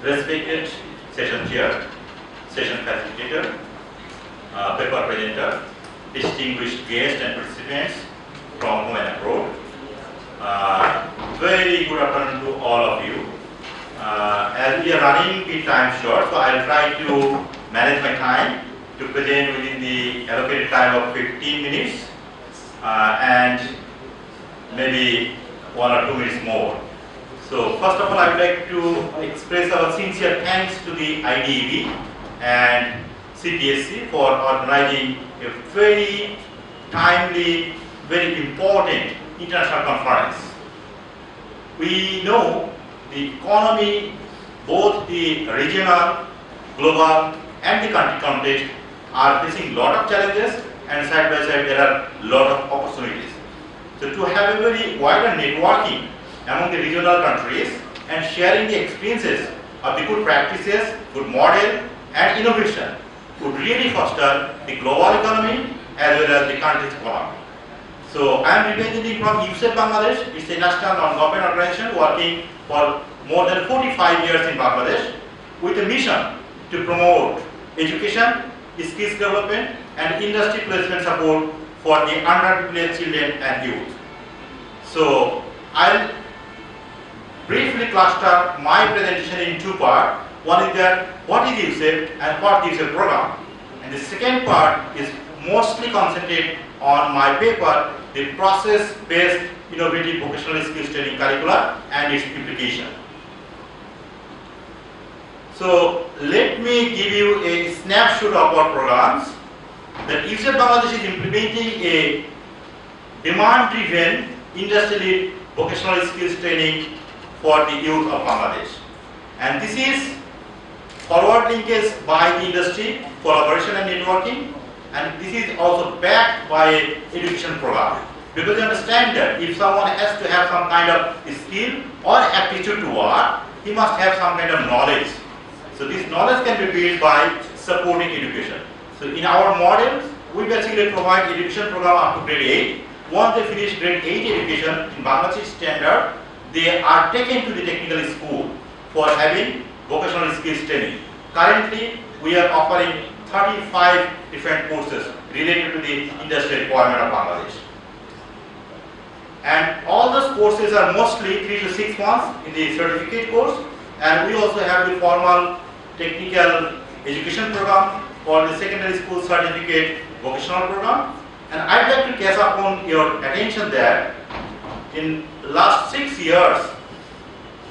S5: Respected session chair, session facilitator, paper presenter, distinguished guests and participants from home and abroad. Very good afternoon to all of you. As we are running the time short, so I'll try to manage my time to present within the allocated time of 15 minutes and maybe 1 or 2 minutes more. So first of all, I would like to express our sincere thanks to the IDEB and CPSC for organizing a very timely, very important international conference. We know the economy, both the regional, global and the country context are facing a lot of challenges, and side by side there are a lot of opportunities. So to have a very wider networking among the regional countries and sharing the experiences of the good practices, good model and innovation would really foster the global economy as well as the country's economy. So I am representing from USEP Bangladesh. It's a national non-government organization working for more than 45 years in Bangladesh with a mission to promote education, skills development and industry placement support for the underprivileged children and youth. So I'll briefly cluster my presentation in two parts. One is that what is USEP and what is USEP program, and the second part is mostly concentrated on my paper, the process-based innovative vocational skills training curricula and its implication. So let me give you a snapshot of our programs. That USEP Bangladesh is implementing a demand-driven industry vocational skills training for the youth of Bangladesh, and this is forward linkage by the industry, collaboration and networking, and this is also backed by an education program, because you understand that if someone has to have some kind of skill or aptitude to work, he must have some kind of knowledge. So this knowledge can be built by supporting education. So in our model, we basically provide education program up to grade 8. Once they finish grade 8 education in Bangladesh standard, they are taken to the technical school for having vocational skills training. Currently, we are offering 35 different courses related to the industry requirement of Bangladesh. And all those courses are mostly 3 to 6 months in the certificate course, and we also have the formal technical education program for the secondary school certificate vocational program. And I'd like to catch upon your attention that in last 6 years,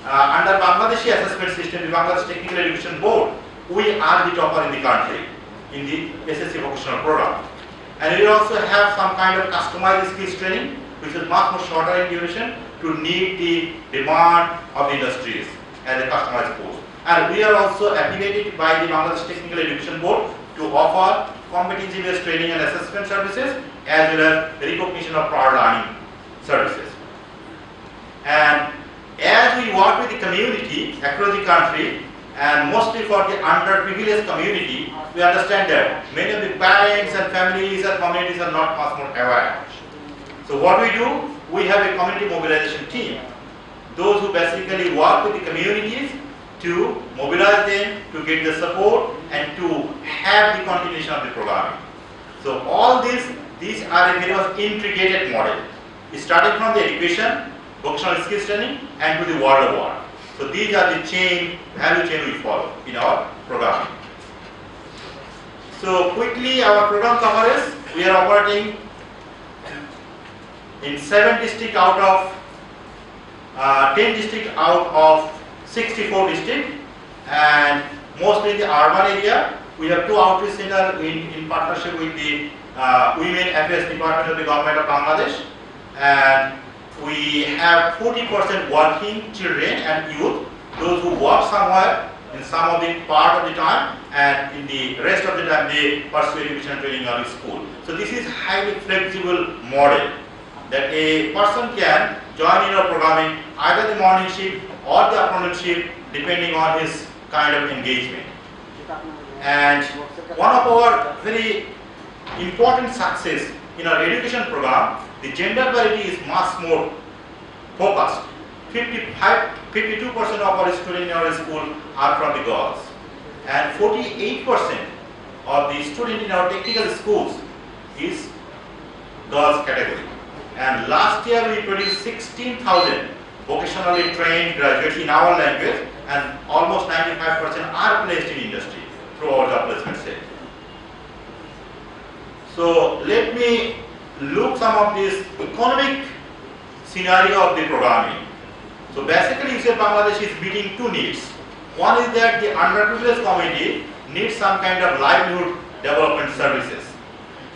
S5: under Bangladeshi assessment system, the Bangladesh Technical Education Board, we are the topper in the country in the SSC vocational program. And we also have some kind of customized skills training, which is much more shorter in duration to meet the demand of the industries as a customized course. And we are also affiliated by the Bangladesh Technical Education Board to offer competency-based training and assessment services as well as recognition of prior learning services. And as we work with the community across the country, and mostly for the underprivileged community, we understand that many of the parents and families and communities are not much more aware. So what we do, we have a community mobilization team. Those who basically work with the communities to mobilize them, to get the support and to have the continuation of the programming. So all these are a very much integrated model, starting from the education, vocational skills training and to the world of work. So these are the value chain we follow in our programming. So quickly our program coverage, we are operating in 7 districts out of 10 districts out of 64 districts, and mostly in the urban area. We have 2 outreach centers in partnership with the Women Affairs Department of the Government of Bangladesh, and we have 40% working children and youth, those who work somewhere in some of the part of the time, and in the rest of the time they pursue education training or school. So this is highly flexible model that a person can join in our programming either the morning shift or the afternoon shift depending on his kind of engagement. And one of our very important success in our education program, the gender parity is much more focused. 52% of our students in our school are from the girls, and 48% of the students in our technical schools is girls category. And last year we produced 16,000 vocationally trained graduates in our language, and almost 95% are placed in industry through our job placement set. So let me look some of this economic scenario of the programming. So basically you say Bangladesh is meeting 2 needs. One is that the underprivileged community needs some kind of livelihood development services.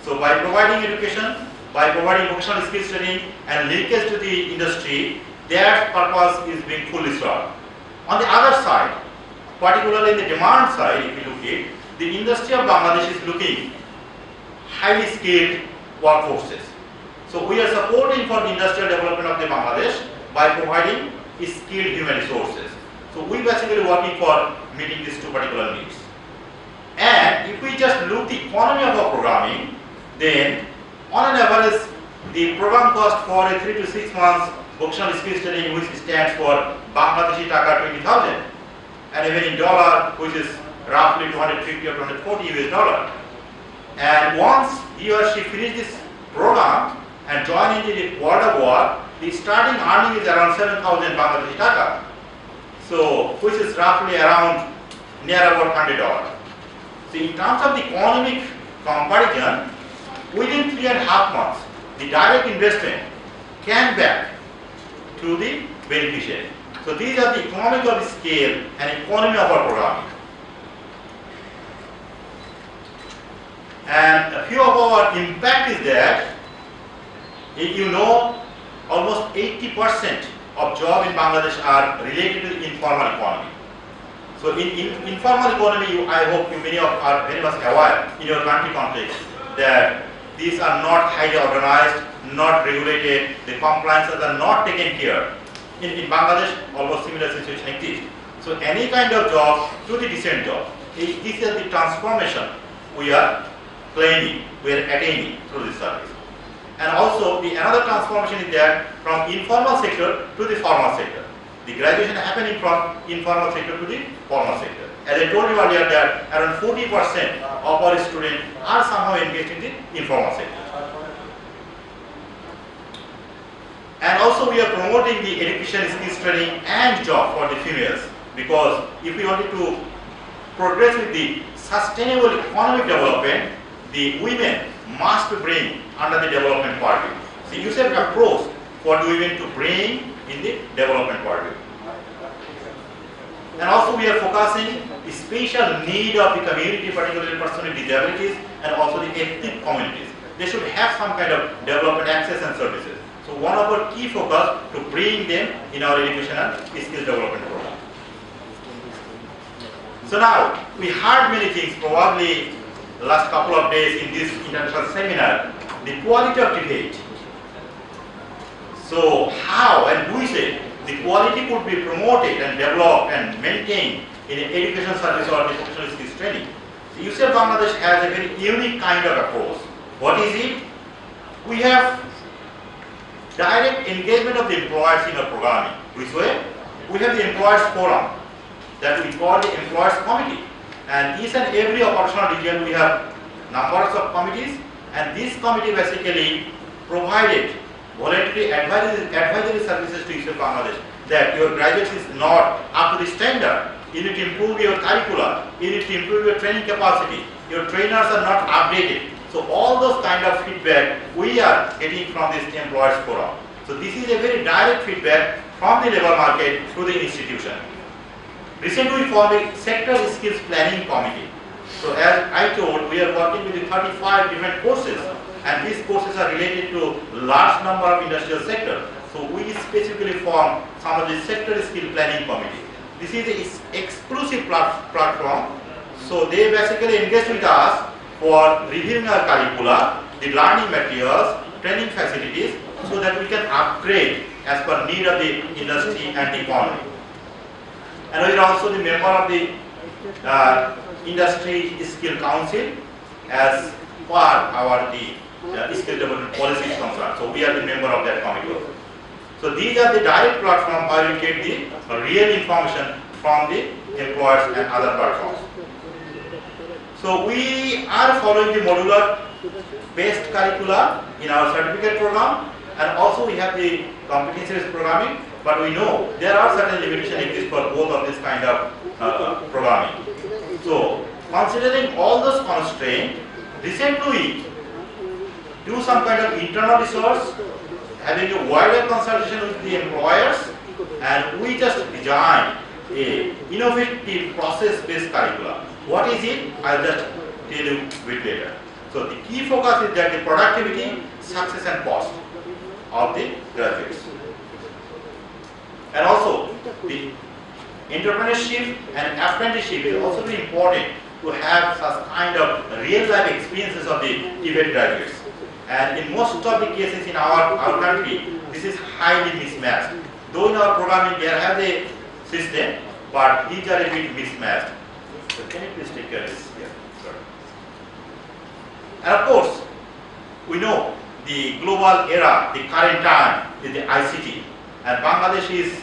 S5: So by providing education, by providing vocational skills training and linkage to the industry, that purpose is being fully served. On the other side, particularly in the demand side, if you look at it, the industry of Bangladesh is looking highly skilled workforces. So we are supporting for the industrial development of the Bangladesh by providing skilled human resources. So we basically working for meeting these 2 particular needs. And if we just look the economy of our programming, then on an average, the program cost for a 3 to 6 months vocational skills training, which stands for Bangladeshi Taka 20,000, and even in dollar, which is roughly 250 or 240 US dollar. And once he or she finish this program and join into the world of work, the starting earning is around 7,000 Bangladeshi Taka. So, which is roughly around near about $100. So, in terms of the economic comparison, within 3.5 months, the direct investment can back to the beneficiary. So, these are the economic of the scale and economy of our programming. And a few of our impact is that, if you know, almost 80% of jobs in Bangladesh are related to the informal economy. So in informal economy, I hope many of are very much aware in your country context that these are not highly organized, not regulated, the compliances are not taken care. In Bangladesh, almost similar situation exists. So any kind of job to the decent job, this is the transformation we are claiming, we are attaining through this service. And also another transformation is there from informal sector to the formal sector. The graduation happening from informal sector to the formal sector. As I told you earlier that around 40% of our students are somehow engaged in the informal sector. And also we are promoting the education skills training and job for the females, because if we wanted to progress with the sustainable economic development, the women must bring under the development party. So you said approach for the women to bring in the development party. And also we are focusing the special need of the community, particularly person with disabilities and also the ethnic communities. They should have some kind of development access and services. So one of our key focus to bring them in our education and skill development program. So now we heard many things probably last couple of days in this international seminar, the quality of debate. So how and we say the quality could be promoted and developed and maintained in an education service or the professional skills training. So UCL Bangladesh has a very unique kind of approach. What is it? We have direct engagement of the employers in our programming. Which way? We have the employers forum that we call the employers committee. And each and every operational region we have numbers of committees, and this committee basically provided voluntary advisory services to UCL Bangladesh that your graduates is not up to the standard. You need to improve your curricula, you need to improve your training capacity, your trainers are not updated. So all those kind of feedback we are getting from this employers forum. So this is a very direct feedback from the labor market to the institution. Recently we formed a sector skills planning committee. So as I told, we are working with the 35 different courses, and these courses are related to large number of industrial sectors. So we specifically form some of the sector skill planning committee. This is an exclusive platform. So they basically engage with us for reviewing our curricula, the learning materials, training facilities, so that we can upgrade as per need of the industry and the economy. And we are also the member of the Industry Skill Council as part our the skill development policy is concerned. So we are the member of that committee. So these are the direct platform where we get the real information from the employers and other platforms. So we are following the modular based curricula in our certificate program, and also we have the competency-based programming, but we know there are certain limitations exist for both of this kind of programming. So considering all those constraints, recently we do some kind of internal resource, having a wider consultation with the employers, and we just design a innovative process-based curricula. What is it? I'll just tell you a bit later. So the key focus is that the productivity, success and cost of the graduates. And also the entrepreneurship and apprenticeship is also very important to have such kind of real life experiences of the TVET graduates. And in most of the cases in our country, this is highly mismatched. Though in our programming they have a system, but these are a bit mismatched. So can you please take care of this here? Sorry. And of course, we know the global era, the current time is the ICT, and Bangladesh is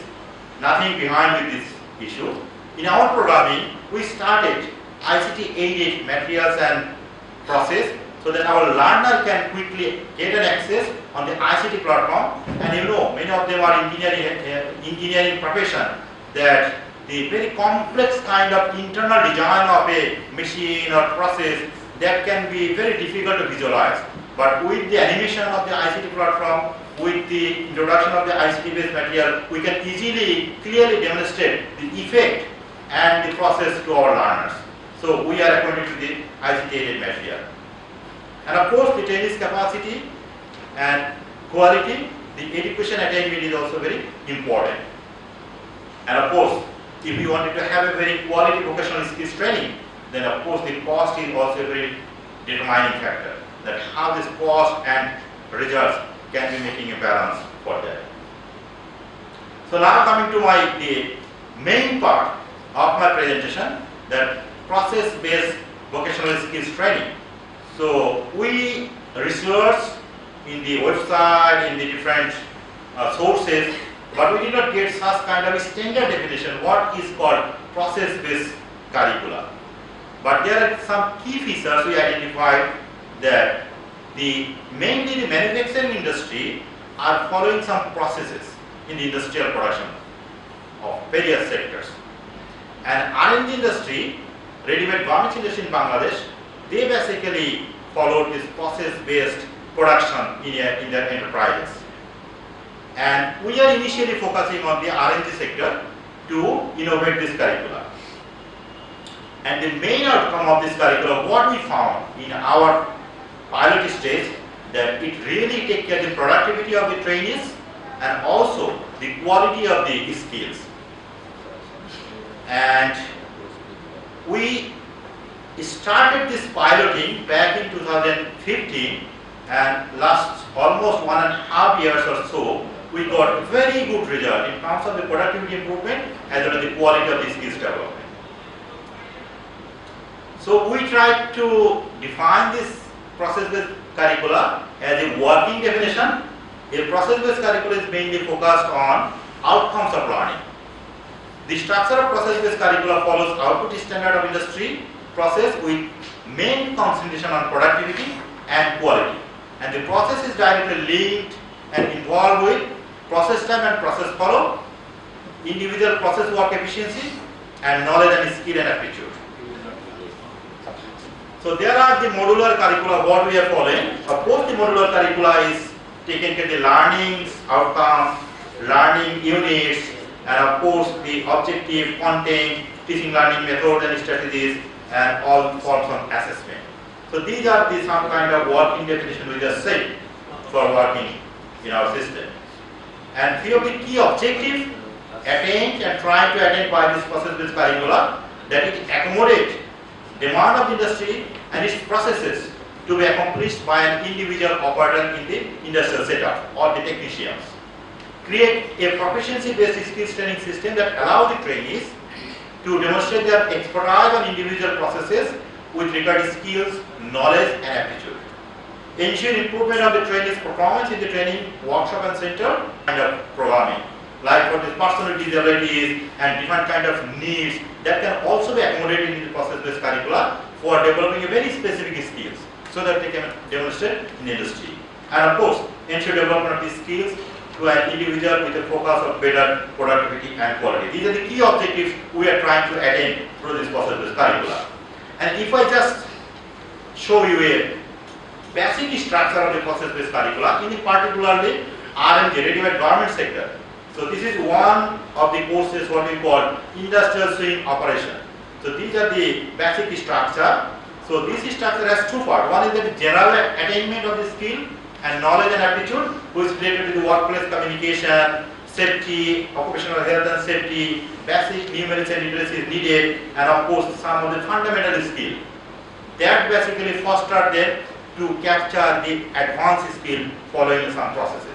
S5: nothing behind with this issue. In our programming, we started ICT aided materials and process so that our learner can quickly get an access on the ICT platform. And you know, many of them are engineering profession, that the very complex kind of internal design of a machine or process that can be very difficult to visualize. But with the animation of the ICT platform, with the introduction of the ICT based material, we can easily, clearly demonstrate the effect and the process to our learners. So we are acquainted with the ICT aided material. And of course, the trainees capacity and quality, the education attainment is also very important. And of course, if you wanted to have a very quality vocational skills training, then of course the cost is also a very determining factor, that how this cost and results can be making a balance for that. So now coming to the main part of my presentation, that process-based vocational skills training. So we research in the website, in the different sources, but we did not get such kind of a standard definition what is called process-based curricula. But there are some key features we identified, that mainly the manufacturing industry are following some processes in the industrial production of various sectors. And R&D industry, ready-made garments industry in Bangladesh, they basically followed this process-based production in their enterprises. And we are initially focusing on the R&D sector to innovate this curricula. And the main outcome of this curriculum, what we found in our pilot stage, that it really takes care of the productivity of the trainees and also the quality of the skills. And we started this piloting back in 2015, and last almost 1.5 years or so, we got very good result in terms of the productivity improvement as well as the quality of the skills development. So we tried to define this process-based curricula as a working definition. A process-based curricula is mainly focused on outcomes of learning. The structure of process-based curricula follows output standard of industry process with main concentration on productivity and quality. And the process is directly linked and involved with process time and process follow, individual process work efficiency, and knowledge and skill and aptitude. So there are the modular curricula what we are following. Of course, the modular curricula is taking care of the learnings, outcomes, learning units, and of course the objective, content, teaching learning methods and strategies, and all forms of assessment. So these are the some kind of working definition we just said for working in our system. And few of the key objectives attained and trying to attain by this process-based curricula, that it accommodate demand of the industry and its processes to be accomplished by an individual operator in the industrial setup or the technicians. Create a proficiency-based skills training system that allow the trainees to demonstrate their expertise on individual processes with regard to skills, knowledge, and aptitude. Ensure improvement of the trainees' performance in the training workshop and center kind of programming, like for the personal disabilities and different kind of needs that can also be accommodated in the process-based curricula for developing a very specific skills so that they can demonstrate in the industry. And of course, ensure development of these skills to an individual with a focus of better productivity and quality. These are the key objectives we are trying to attain through this process-based curricula. And if I just show you a basic structure of the process-based curricula, in the particularly R&D, ready-made garment sector. So this is one of the courses what we call industrial sewing operation. So these are the basic structure. So this structure has two parts. One is the general attainment of the skill and knowledge and aptitude, which is related to the workplace communication, safety, occupational health and safety, basic numerics and literacy is needed, and of course some of the fundamental skill. That basically foster them to capture the advanced skill following some processes.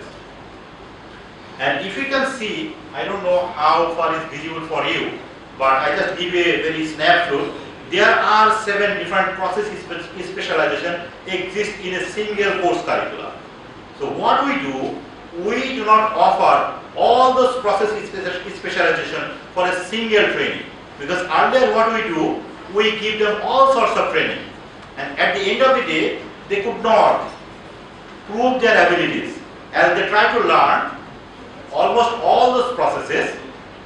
S5: And if you can see, I don't know how far is visible for you, but I just give you a very snapshot. There are 7 different process specialization exist in a single course curricula. So what we do not offer all those process specialization for a single training, because earlier what we give them all sorts of training, and at the end of the day they could not prove their abilities as they try to learn almost all those processes,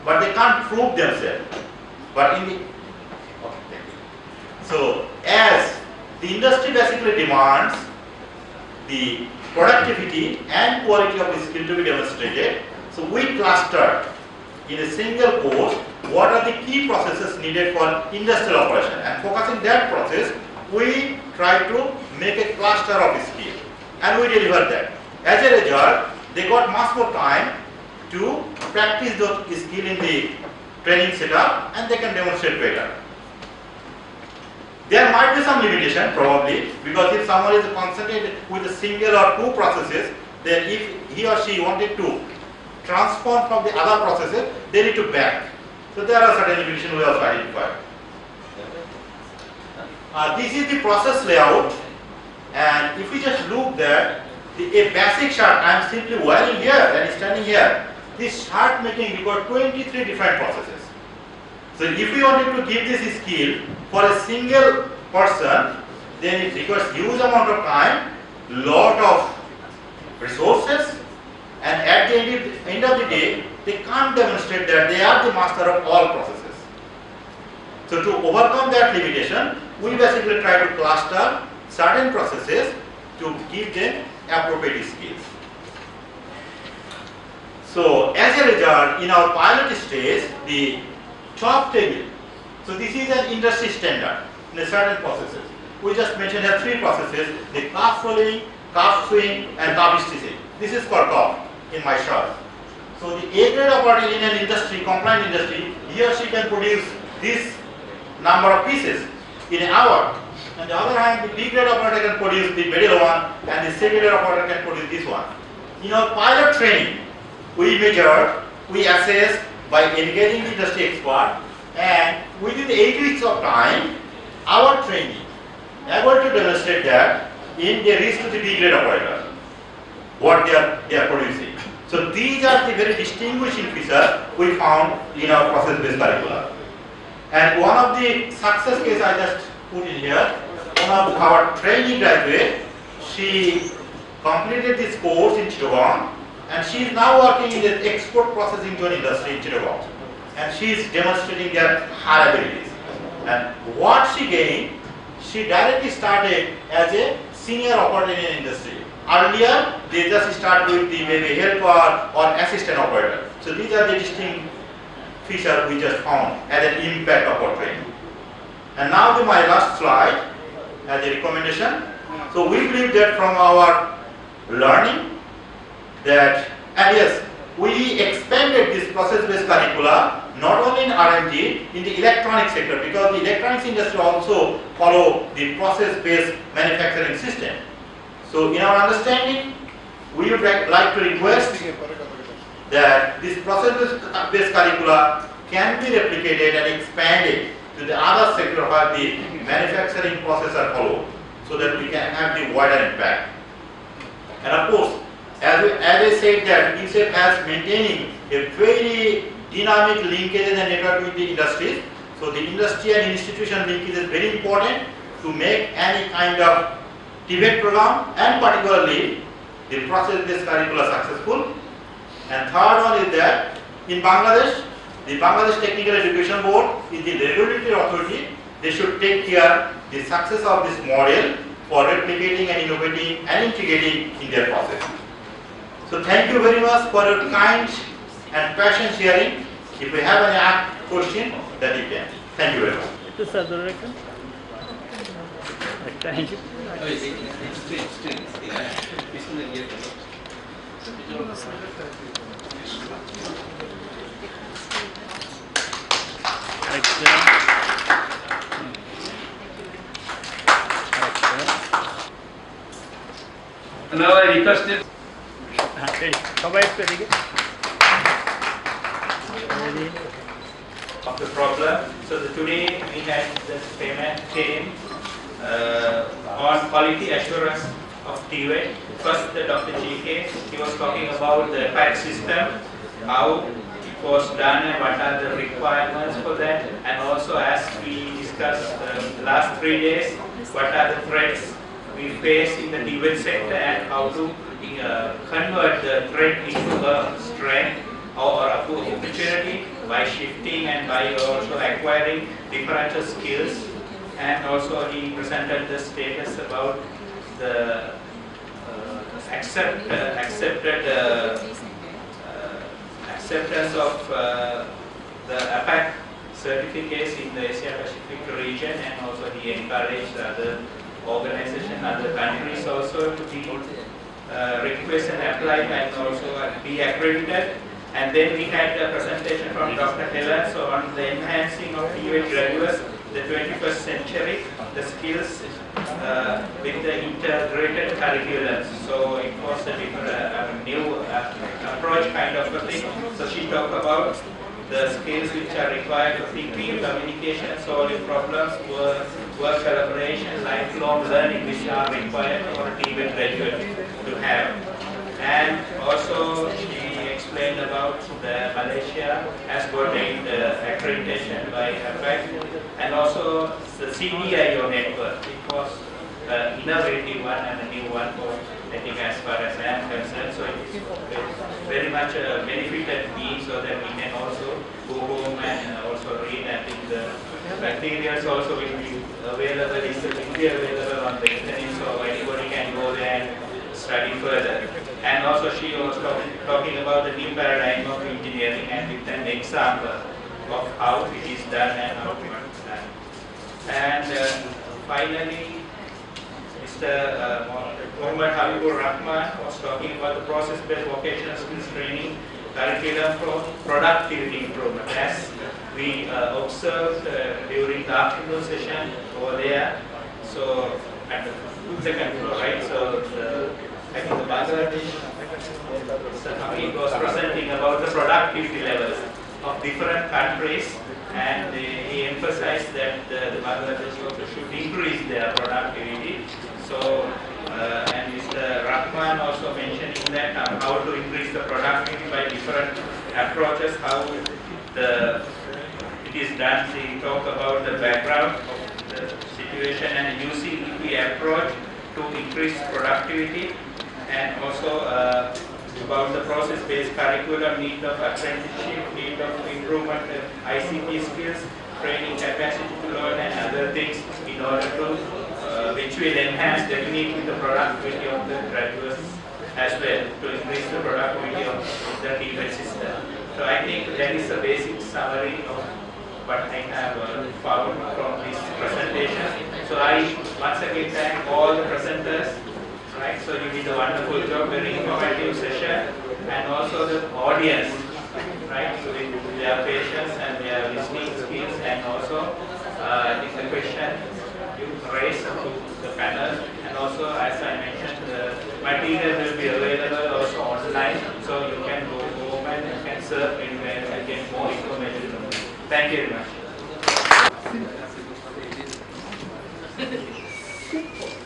S5: but they can't prove themselves. But in the so as the industry basically demands the productivity and quality of the skill to be demonstrated, so we clustered in a single course what are the key processes needed for industrial operation, and focusing that process we try to make a cluster of skill and we deliver that. As a result, they got much more time to practice those skills in the training setup and they can demonstrate better. There might be some limitation probably, because if someone is concentrated with a single or 2 processes, then if he or she wanted to transform from the other processes, they need to back. So there are certain limitations we also identified. This is the process layout, and if we just look there, a basic shirt I am simply wearing here and standing here. This shirt making requires 23 different processes. So if we wanted to give this skill for a single person, then it requires huge amount of time, lot of resources, and at the end of the day, they can't demonstrate that they are the master of all processes. So to overcome that limitation, we basically try to cluster certain processes to give them appropriate skills. So as a result, in our pilot stage, the top table, so this is an industry standard in a certain processes. We just mentioned here 3 processes, the calf rolling, calf swing and calf stitching. This is for calf in my shop. So the A grade operator in an industry, compliant industry, he or she can produce this number of pieces in an hour. On the other hand, the B grade operator can produce the middle one and the C grade operator can produce this one. In our pilot training, we measure, we assess by engaging the industry expert, and within 8 weeks of time, our trainee able to demonstrate that in they reach to the B grade operator, what they are producing. So these are the very distinguishing features we found in our process-based curricula. And one of the success case I just put in here, one of our trainee graduate, she completed this course in Chittagong, and she is now working in the export processing zone industry in Chittagong. And she is demonstrating their high abilities. And what she gained, she directly started as a senior operator in an industry. Earlier, they just start with the maybe helper or assistant operator. So these are the distinct features we just found as an impact of our training. And now to my last slide as a recommendation. So we believe that from our learning that, and yes, we expanded this process-based curricula not only in R&D, in the electronic sector, because the electronics industry also follow the process-based manufacturing system. So in our understanding, we would like to request that this process-based curricula can be replicated and expanded to the other sector where the manufacturing process are followed, so that we can have the wider impact. And of course, as I said that INSEP has maintaining a very dynamic linkage and network with the industries. So the industry and institution linkage is very important to make any kind of debate program and particularly the process-based curricula successful. And third one is that in Bangladesh, the Bangladesh Technical Education Board is the regulatory authority. They should take care the success of this model for replicating and innovating and integrating in their process. So thank you very much for your kind and passion sharing. If you have any question, then you can. Thank you very much.
S6: Thank you.
S1: Now I requested
S2: of the problem. So today we had the payment team on quality assurance of TVET. First, the Dr. GK, he was talking about the PAT system, how it was done and what are the requirements for that, and also as we discussed the last 3 days, what are the threats we face in the TVET sector and how to convert the threat into a strength or opportunity by shifting and by also acquiring different skills. And also he presented the status about the acceptance of the APAC certificates in the Asia Pacific region, and also he encouraged other organizations, other countries also to be request and apply and also be accredited. And then we had a presentation from Dr. Helen so on the enhancing of TVET graduates, the 21st century, the skills with the integrated curriculum. So it was a different, new approach kind of a thing. So she talked about the skills which are required for thinking, communication, solving problems, work collaboration, lifelong learning, which are required for a TVET graduate to have. And also she explained about the Malaysia has got the accreditation by APAC, and also the CDIO network. It was innovative one and a new one for, I think, as far as I am concerned. So it's very much benefited me, so that we can also go home and also read. I think the materials also will be available, on the internet, so anybody can go there and study further. And also she was talking about the new paradigm of engineering and with an example of how it is done and how it is done. And finally, Mr. Muhammad Habibur Rahman was talking about the process-based vocational skills training curriculum for productivity improvement. As we observed during the afternoon session over there, so at the second floor, right? So I think the Bangladesh, Mr. Hamid was presenting about the productivity levels of different countries, and he emphasized that the Bangladesh also should increase their productivity. So, and Mr. Rahman also mentioning that how to increase the productivity by different approaches, how it is done. He talked about the background of the situation and using the approach to increase productivity, and also about the process-based curriculum, need of apprenticeship, need of improvement of ICT skills, training capacity to learn and other things in order to which will enhance definitely the productivity of the graduates as well, to increase the productivity of the TVET system. So I think that is a basic summary of what I have found from this presentation. So I once again thank all the presenters. Right, so you did a wonderful job, very informative session, and also the audience, right, so with their patience and their listening skills, and also the question you raised to the panel, and also as I mentioned, the material will be available also online, so you can go home and you can surf anywhere and get more information. Thank you very much.